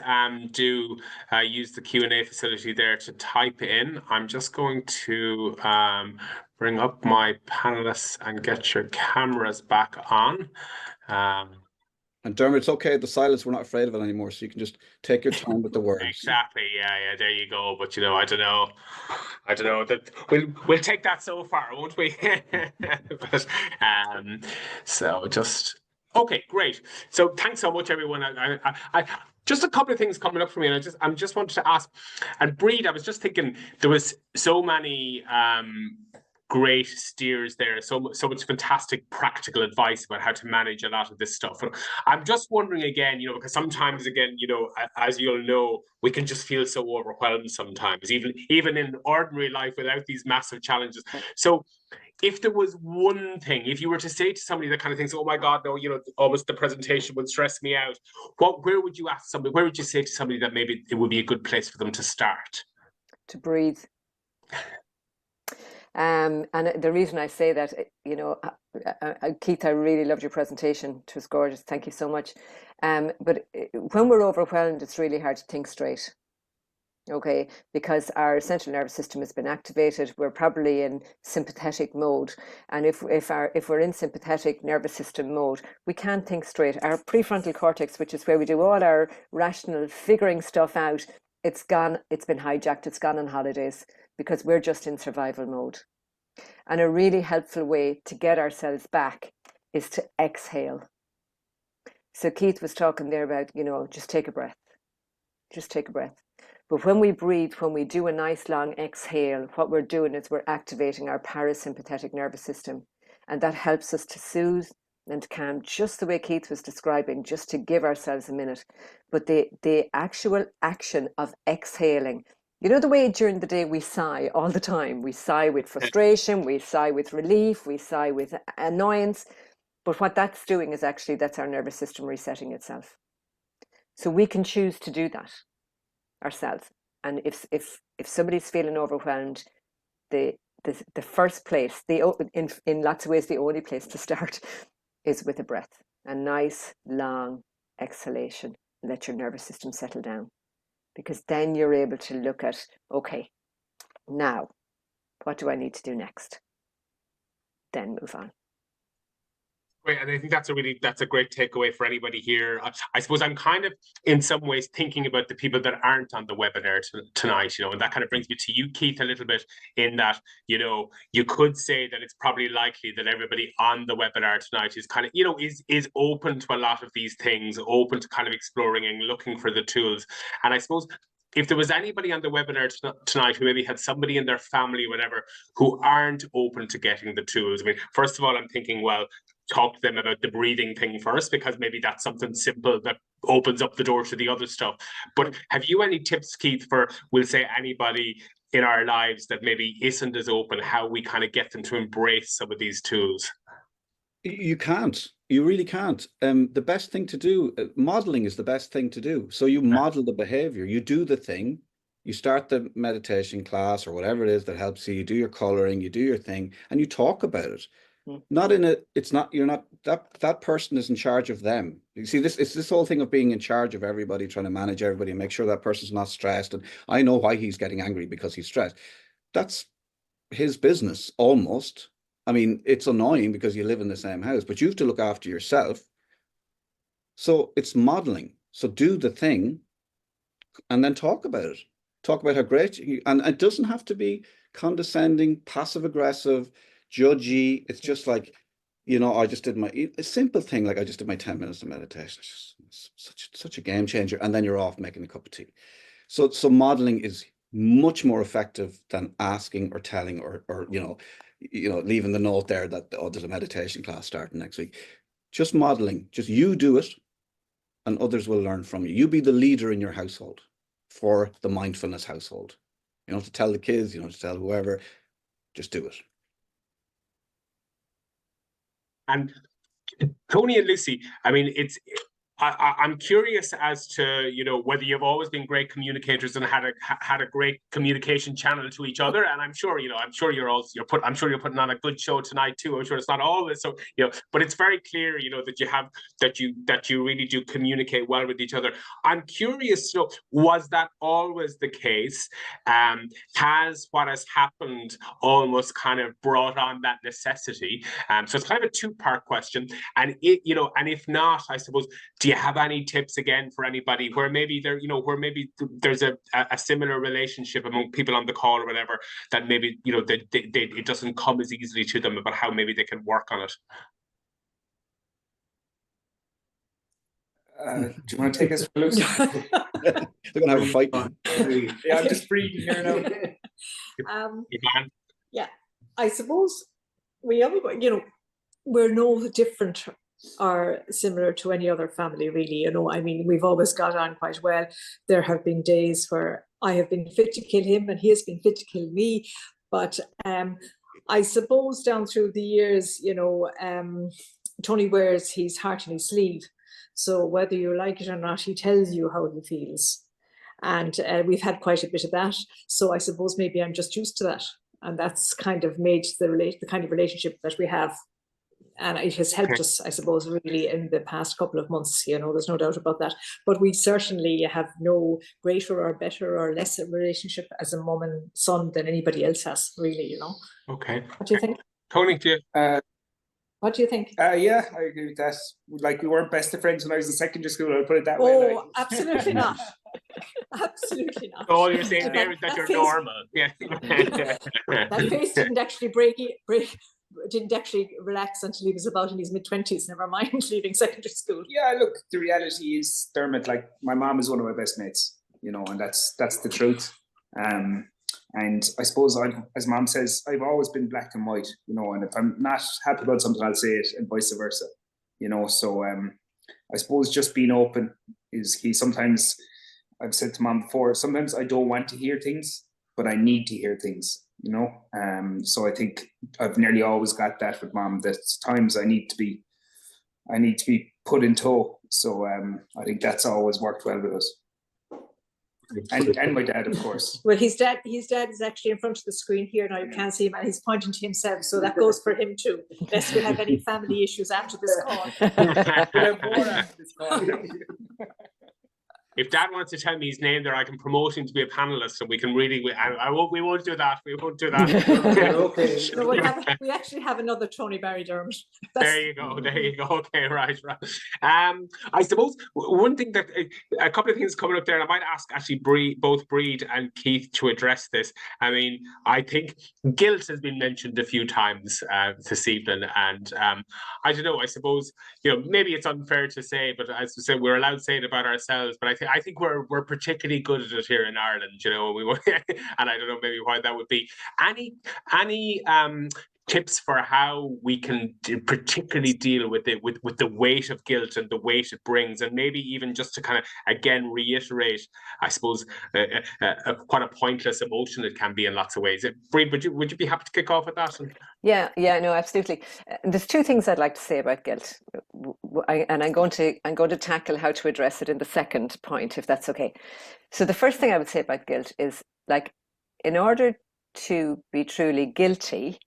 do use the Q&A facility there to type in. I'm just going to bring up my panelists and get your cameras back on. And Dermot, it's okay. The silence, we're not afraid of it anymore. So you can just take your time with the words. Exactly. Yeah. There you go. But you know, I don't know that we'll take that so far, won't we? But so just okay, great. So thanks so much, everyone. I just a couple of things coming up for me, and I just wanted to ask. And Bríd, I was just thinking there was so many great steers there, so much fantastic practical advice about how to manage a lot of this stuff. And I'm just wondering again, you know, because sometimes again, you know, as you'll know, we can just feel so overwhelmed sometimes, even in ordinary life without these massive challenges. So if there was one thing, if you were to say to somebody that kind of thinks, oh my God, no, you know, almost the presentation would stress me out, where would you ask somebody, where would you say to somebody that maybe it would be a good place for them to start? To breathe. And the reason I say that, you know, Keith, I really loved your presentation. It was gorgeous. Thank you so much. But when we're overwhelmed, it's really hard to think straight. Okay, because our central nervous system has been activated. We're probably in sympathetic mode, and if we're in sympathetic nervous system mode, we can't think straight. Our prefrontal cortex, which is where we do all our rational figuring stuff out, it's gone. It's been hijacked. It's gone on holidays, because we're just in survival mode. And a really helpful way to get ourselves back is to exhale. So Keith was talking there about, you know, just take a breath. Just take a breath. But when we breathe, when we do a nice long exhale, what we're doing is we're activating our parasympathetic nervous system. And that helps us to soothe and calm, just the way Keith was describing, just to give ourselves a minute. But the actual action of exhaling, you know, the way during the day we sigh all the time. We sigh with frustration, we sigh with relief, we sigh with annoyance. But what that's doing is actually that's our nervous system resetting itself. So we can choose to do that ourselves. And if somebody's feeling overwhelmed, the first place, in lots of ways, the only place to start is with a breath. a nice long exhalation. Let your nervous system settle down, because then you're able to look at, okay, now what do I need to do next? Then move on. Great, and I think that's a great takeaway for anybody here. I suppose I'm kind of in some ways thinking about the people that aren't on the webinar tonight, and that kind of brings me to you, Keith, a little bit, in that, you could say that it's probably likely that everybody on the webinar tonight is kind of, is open to a lot of these things, open to kind of exploring and looking for the tools. And I suppose if there was anybody on the webinar tonight who maybe had somebody in their family, whatever, who aren't open to getting the tools, I mean, first of all, I'm thinking, well, talk to them about the breathing thing first, because maybe that's something simple that opens up the door to the other stuff. But have you any tips, Keith, for, we'll say, anybody in our lives that maybe isn't as open, how we kind of get them to embrace some of these tools? You can't. You really can't. The best thing to do, modeling is the best thing to do. So you model the behavior, you do the thing, you start the meditation class or whatever it is that helps you, you do your coloring, you do your thing, and you talk about it. Not in a, it's not, you're not, that person is in charge of them. You see, it's this whole thing of being in charge of everybody, trying to manage everybody and make sure that person's not stressed. And I know why he's getting angry, because he's stressed. That's his business, almost. I mean, it's annoying because you live in the same house, but you have to look after yourself. So it's modeling. So do the thing and then talk about it. Talk about how great and it doesn't have to be condescending, passive aggressive, judgy. It's just like, I just did a simple thing, like I just did my 10 minutes of meditation. It's just such a game changer. And then you're off making a cup of tea. So modeling is much more effective than asking or telling or leaving the note there that there's a meditation class starting next week. Just modeling, just you do it and others will learn from you. You be the leader in your household for the mindfulness household. You don't have to tell the kids, you don't have to tell whoever, just do it. And Tony and Lucy, I mean, I'm curious as to, whether you've always been great communicators and had a great communication channel to each other. And I'm sure, you're putting on a good show tonight too. I'm sure it's not always so, but it's very clear, that you really do communicate well with each other. I'm curious, was that always the case? Has what has happened almost kind of brought on that necessity? So it's kind of a two-part question. And and if not, I suppose, do you have any tips again for anybody where maybe there's a similar relationship among people on the call or whatever, that maybe it doesn't come as easily to them, about how maybe they can work on it? Do you want to take this, Lucy? they're gonna have a fight. Yeah, I'm just breathing here now. Yeah, I suppose we everybody, we're no different or similar to any other family, really. I mean, we've always got on quite well. There have been days where I have been fit to kill him and he has been fit to kill me. But I suppose down through the years, Tony wears his heart in his sleeve. So whether you like it or not, he tells you how he feels. And we've had quite a bit of that. So I suppose maybe I'm just used to that. And that's kind of made the kind of relationship that we have. And it has helped us, I suppose, really in the past couple of months, there's no doubt about that. But we certainly have no greater or better or less relationship as a mum and son than anybody else has, really, Okay. What do you think? Tony, what do you think? Yeah, I agree with that. Like, we weren't best of friends when I was in secondary school, I'll put it that way. Oh, absolutely not. Absolutely not. So all you're saying there is that you're normal. Yeah. That face didn't actually didn't actually relax until he was about in his mid-20s, never mind leaving secondary school. Yeah, look, the reality is, Dermot, like, my mom is one of my best mates, and that's the truth. And I suppose, as Mom says, I've always been black and white, and if I'm not happy about something, I'll say it, and vice versa, So I suppose just being open is key. Sometimes, I've said to Mom before, sometimes I don't want to hear things, but I need to hear things, So I think I've nearly always got that with Mom. There's times I need to be put in tow. So I think that's always worked well with us. And my dad, of course. Well, his dad is actually in front of the screen here now. You can't see him, and he's pointing to himself. So that goes for him too. Lest we have any family issues after this call. We'll have more after this call. If Dad wants to tell me his name there, I can promote him to be a panelist, and we can really. We won't do that. We won't do that. Okay. So we actually have another Tony Barry Dermot. There you go. Okay, right. I suppose one thing that a couple of things coming up there, and I might ask actually both Bríd and Keith to address this. I mean, I think guilt has been mentioned a few times this evening, and I don't know. I suppose maybe it's unfair to say, but as we said, we're allowed to say it about ourselves. But I think we're particularly good at it here in Ireland. And I don't know maybe why that would be. Any tips for how we can particularly deal with it, with the weight of guilt and the weight it brings, and maybe even just to kind of again reiterate, I suppose, quite a pointless emotion it can be in lots of ways. Bríd, would you be happy to kick off with that? Yeah, no, absolutely. There's two things I'd like to say about guilt, and I'm going to tackle how to address it in the second point, if that's okay. So the first thing I would say about guilt is, like, in order to be truly guilty,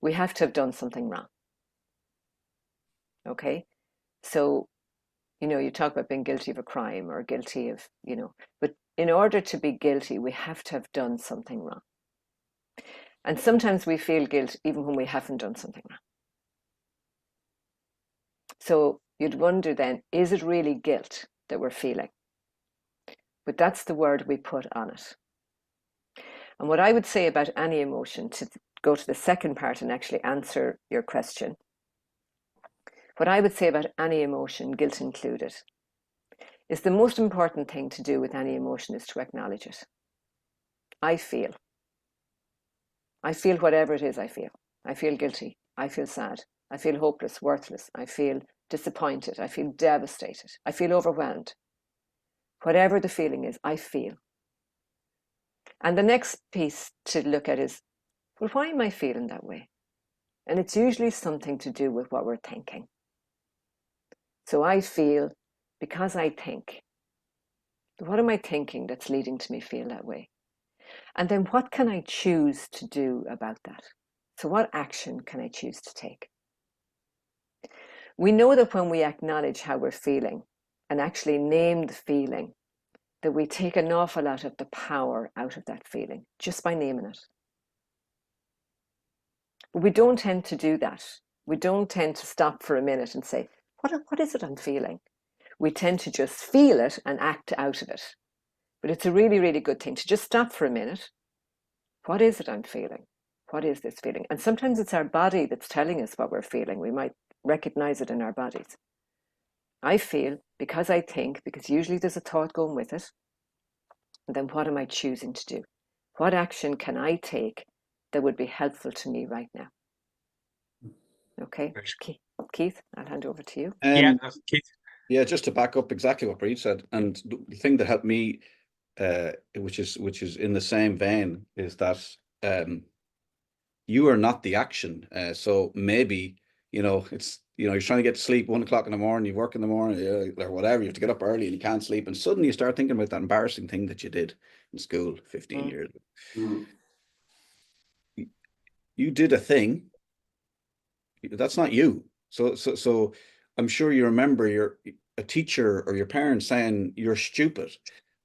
we have to have done something wrong. Okay, so you talk about being guilty of a crime or guilty of but in order to be guilty, we have to have done something wrong. And sometimes we feel guilt even when we haven't done something wrong. So you'd wonder then, is it really guilt that we're feeling? But that's the word we put on it. And what I would say about any emotion, to go to the second part and actually answer your question, what I would say about any emotion, guilt included, is the most important thing to do with any emotion is to acknowledge it. I feel whatever it is I feel. I feel guilty. I feel sad. I feel hopeless, worthless. I feel disappointed. I feel devastated. I feel overwhelmed. Whatever the feeling is, I feel. And the next piece to look at is, well, why am I feeling that way? And it's usually something to do with what we're thinking. So I feel because I think. What am I thinking that's leading to me feel that way? And then what can I choose to do about that? So what action can I choose to take? We know that when we acknowledge how we're feeling and actually name the feeling, that we take an awful lot of the power out of that feeling just by naming it. But we don't tend to do that. We don't tend to stop for a minute and say, what is it I'm feeling? We tend to just feel it and act out of it. But it's a really, really good thing to just stop for a minute. What is it I'm feeling? What is this feeling? And sometimes it's our body that's telling us what we're feeling. We might recognize it in our bodies. I feel because I think, because usually there's a thought going with it. And then what am I choosing to do? What action can I take that would be helpful to me right now? Okay, Keith, I'll hand over to you. Keith. Yeah, just to back up exactly what Bríd said, and the thing that helped me, which is in the same vein, is that you are not the action. So maybe it's you're trying to get to sleep 1 o'clock in the morning, you work in the morning or whatever, you have to get up early and you can't sleep, and suddenly you start thinking about that embarrassing thing that you did in school 15 years ago. You did a thing. That's not you. So I'm sure you remember a teacher or your parents saying you're stupid.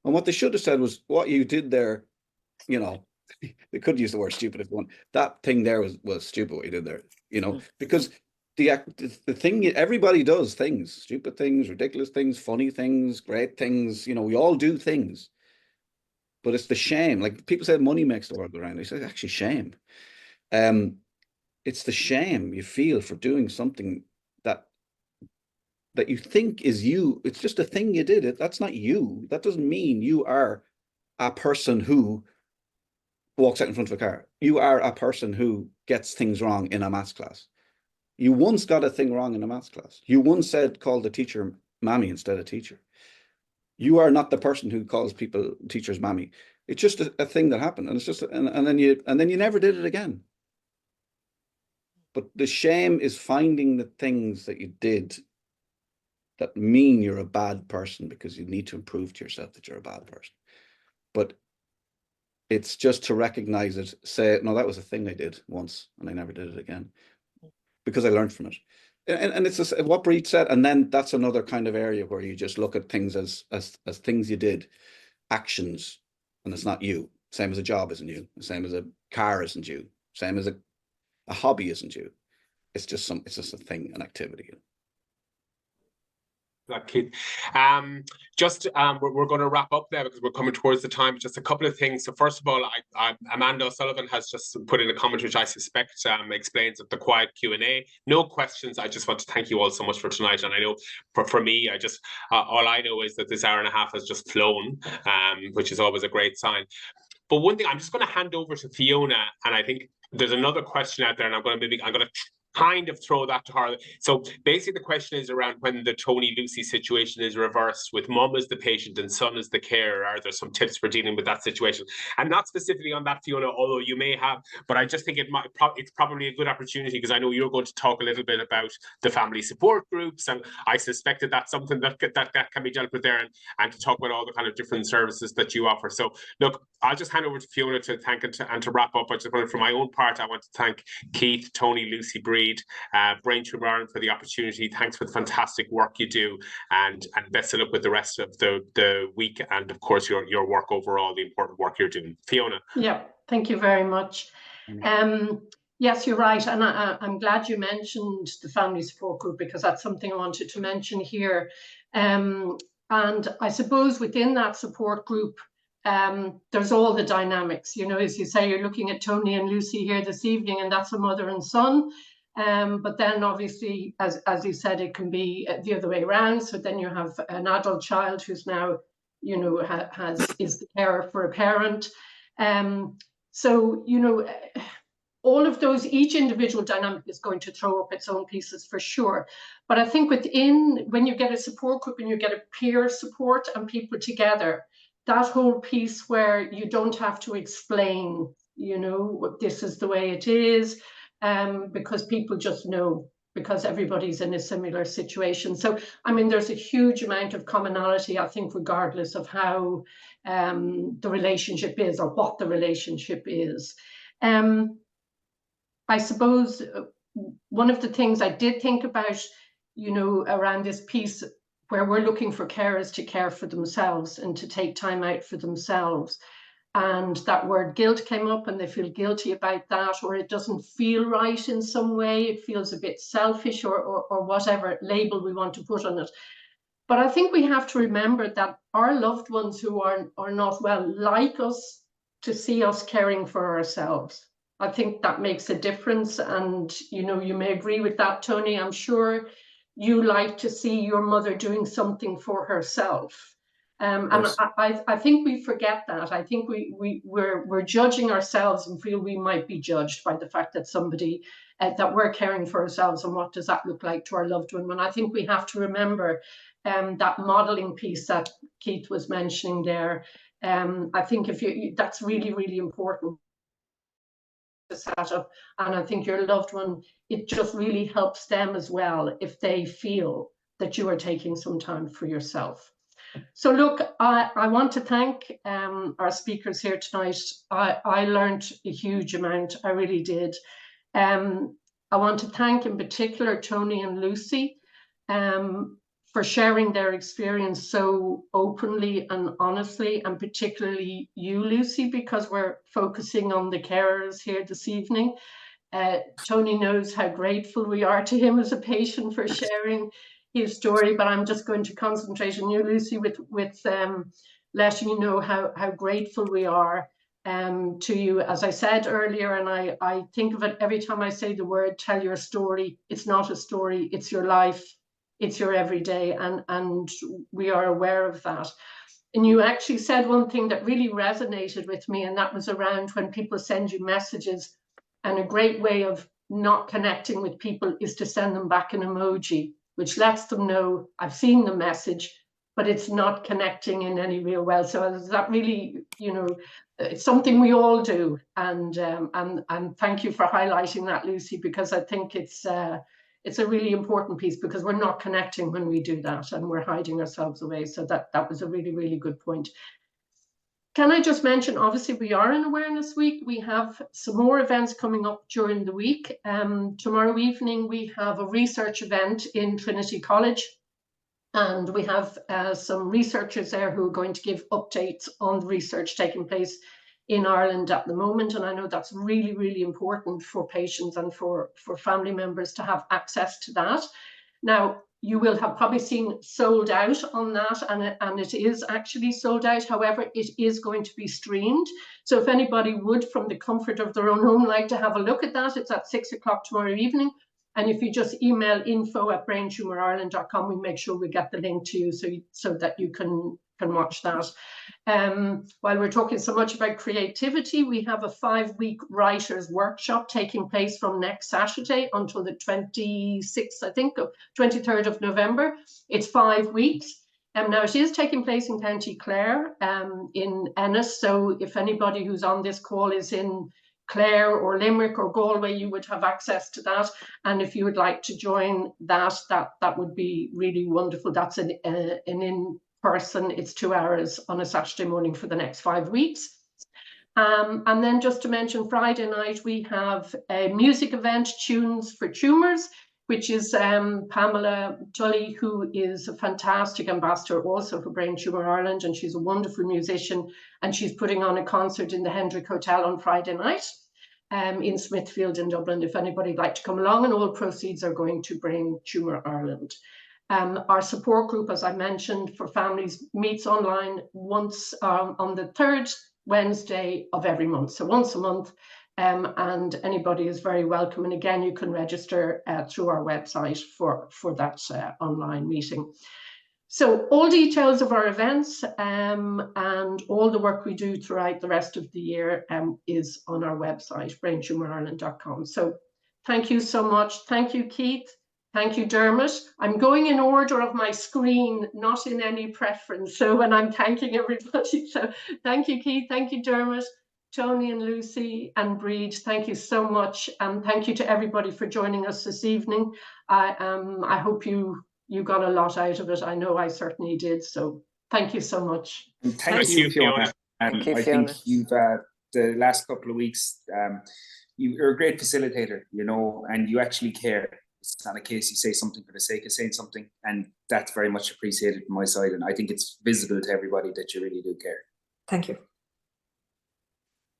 And what they should have said was, what you did there, they could use the word stupid if they want. That thing there was stupid what you did there, because the thing, everybody does things, stupid things, ridiculous things, funny things, great things, we all do things. But it's the shame. Like people say money makes the world go round. They say actually shame. It's the shame you feel for doing something that you think is you. It's just a thing you did. That's not you. That doesn't mean you are a person who walks out in front of a car. You are a person who gets things wrong in a maths class. You once got a thing wrong in a maths class. You once called the teacher mammy instead of teacher. You are not the person who calls teachers mammy. It's just a thing that happened, and it's just and then you never did it again. But the shame is finding the things that you did that mean you're a bad person because you need to prove to yourself that you're a bad person. but it's just to recognize it, say, no, that was a thing I did once and I never did it again, because I learned from it. And it's just what Bríd said, and then that's another kind of area where you just look at things as things you did, actions, and it's not you. Same as a job isn't you. The same as a car isn't you. Same as a hobby isn't you. It's just a thing, an activity. That Keith. We're going to wrap up there because we're coming towards the time. Just a couple of things. So first of all, Amanda O'Sullivan has just put in a comment which I suspect explains the quiet Q&A. No questions. I just want to thank you all so much for tonight. And I know for me, all I know is that this hour and a half has just flown, which is always a great sign. But one thing, I'm just going to hand over to Fiona, and I think there's another question out there, and I'm going to kind of throw that to her. So basically the question is around when the Tony Lucy situation is reversed with mum as the patient and son as the carer. Are there some tips for dealing with that situation? And not specifically on that, Fiona, although you may have, but I just think it's probably a good opportunity, because I know you're going to talk a little bit about the family support groups, and I suspect that that's something that can be dealt with there, and to talk about all the kind of different services that you offer. So look, I'll just hand over to Fiona to thank and to wrap up. I just wanted, for my own part, I want to thank Keith, Tony, Lucy, Bríd, Brain Tumour Ireland for the opportunity. Thanks for the fantastic work you do, and best of luck with the rest of the week, and of course your work overall, the important work you're doing. Fiona. Yeah, thank you very much. Yes, you're right, and I'm glad you mentioned the family support group, because that's something I wanted to mention here. And I suppose within that support group, there's all the dynamics, as you say, you're looking at Tony and Lucy here this evening, and that's a mother and son. But then obviously, as you said, it can be the other way around. So then you have an adult child who's now, is the carer for a parent. So, all of those, each individual dynamic is going to throw up its own pieces for sure. But I think when you get a support group and you get a peer support and people together, that whole piece where you don't have to explain, this is the way it is, because people just know, because everybody's in a similar situation. So, I mean, there's a huge amount of commonality, I think, regardless of how the relationship is or what the relationship is. I suppose one of the things I did think about, around this piece where we're looking for carers to care for themselves and to take time out for themselves. And that word guilt came up, and they feel guilty about that, or it doesn't feel right in some way. It feels a bit selfish, or whatever label we want to put on it. But I think we have to remember that our loved ones who are not well like us to see us caring for ourselves. I think that makes a difference. And, you may agree with that, Tony. I'm sure you like to see your mother doing something for herself. And I think we forget that. I think we're judging ourselves and feel we might be judged by the fact that somebody, that we're caring for ourselves, and what does that look like to our loved one. And I think we have to remember that modeling piece that Keith was mentioning there. I think that's really, really important to set up. And I think your loved one, it just really helps them as well if they feel that you are taking some time for yourself. So look, I want to thank our speakers here tonight. I learned a huge amount, I really did. I want to thank in particular Tony and Lucy for sharing their experience so openly and honestly, and particularly you, Lucy, because we're focusing on the carers here this evening. Tony knows how grateful we are to him as a patient for sharing his story, but I'm just going to concentrate on you, Lucy, with letting you know how grateful we are to you. As I said earlier, and I think of it every time I say the word, tell your story. It's not a story, it's your life, it's your everyday, and we are aware of that. And you actually said one thing that really resonated with me, and that was around when people send you messages, and a great way of not connecting with people is to send them back an emoji, which lets them know I've seen the message, but it's not connecting in any real way. So that really, it's something we all do. And thank you for highlighting that, Lucy, because I think it's a really important piece, because we're not connecting when we do that, and we're hiding ourselves away. So that was a really, really good point. Can I just mention, obviously we are in Awareness Week. We have some more events coming up during the week. Tomorrow evening we have a research event in Trinity College, and we have some researchers there who are going to give updates on the research taking place in Ireland at the moment. And I know that's really, really important for patients and for family members to have access to that. Now, you will have probably seen sold out on that, and it is actually sold out. However, it is going to be streamed. So if anybody would, from the comfort of their own home, like to have a look at that, it's at 6 o'clock tomorrow evening. And if you just email info@braintumourireland.com, we make sure we get the link to you so that you can watch that. While we're talking so much about creativity, we have a 5-week writers workshop taking place from next Saturday until the 26th, I think, of 23rd of November. It's 5 weeks. Now it is taking place in County Clare, in Ennis. So if anybody who's on this call is in Clare or Limerick or Galway, you would have access to that. And if you would like to join that would be really wonderful. That's an in-person, it's 2 hours on a Saturday morning for the next 5 weeks. And then just to mention, Friday night we have a music event, Tunes for Tumours, which is Pamela Tully, who is a fantastic ambassador also for Brain Tumour Ireland, and she's a wonderful musician, and she's putting on a concert in the Hendrick Hotel on Friday night in Smithfield in Dublin, if anybody'd like to come along, and all proceeds are going to Brain Tumour Ireland. Our support group, as I mentioned, for families meets online once on the 3rd Wednesday of every month, so once a month. And anybody is very welcome. And again, you can register through our website for that online meeting. So all details of our events and all the work we do throughout the rest of the year is on our website, braintumourireland.com. So thank you so much. Thank you, Keith. Thank you, Dermot. I'm going in order of my screen, not in any preference. So when I'm thanking everybody, so thank you, Keith. Thank you, Dermot. Tony and Lucy and Bríd, thank you so much. And thank you to everybody for joining us this evening. I hope you got a lot out of it. I know I certainly did. So thank you so much. And thank you, Fiona. Thank you, I Fiona. think you've, the last couple of weeks, you're a great facilitator, you know, and you actually care. It's not a case you say something for the sake of saying something. And that's very much appreciated from my side. And I think it's visible to everybody that you really do care. Thank you.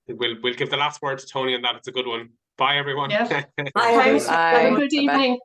We'll give the last word to Tony on that. It's a good one. Bye, everyone. Yes. Bye. Have a good evening.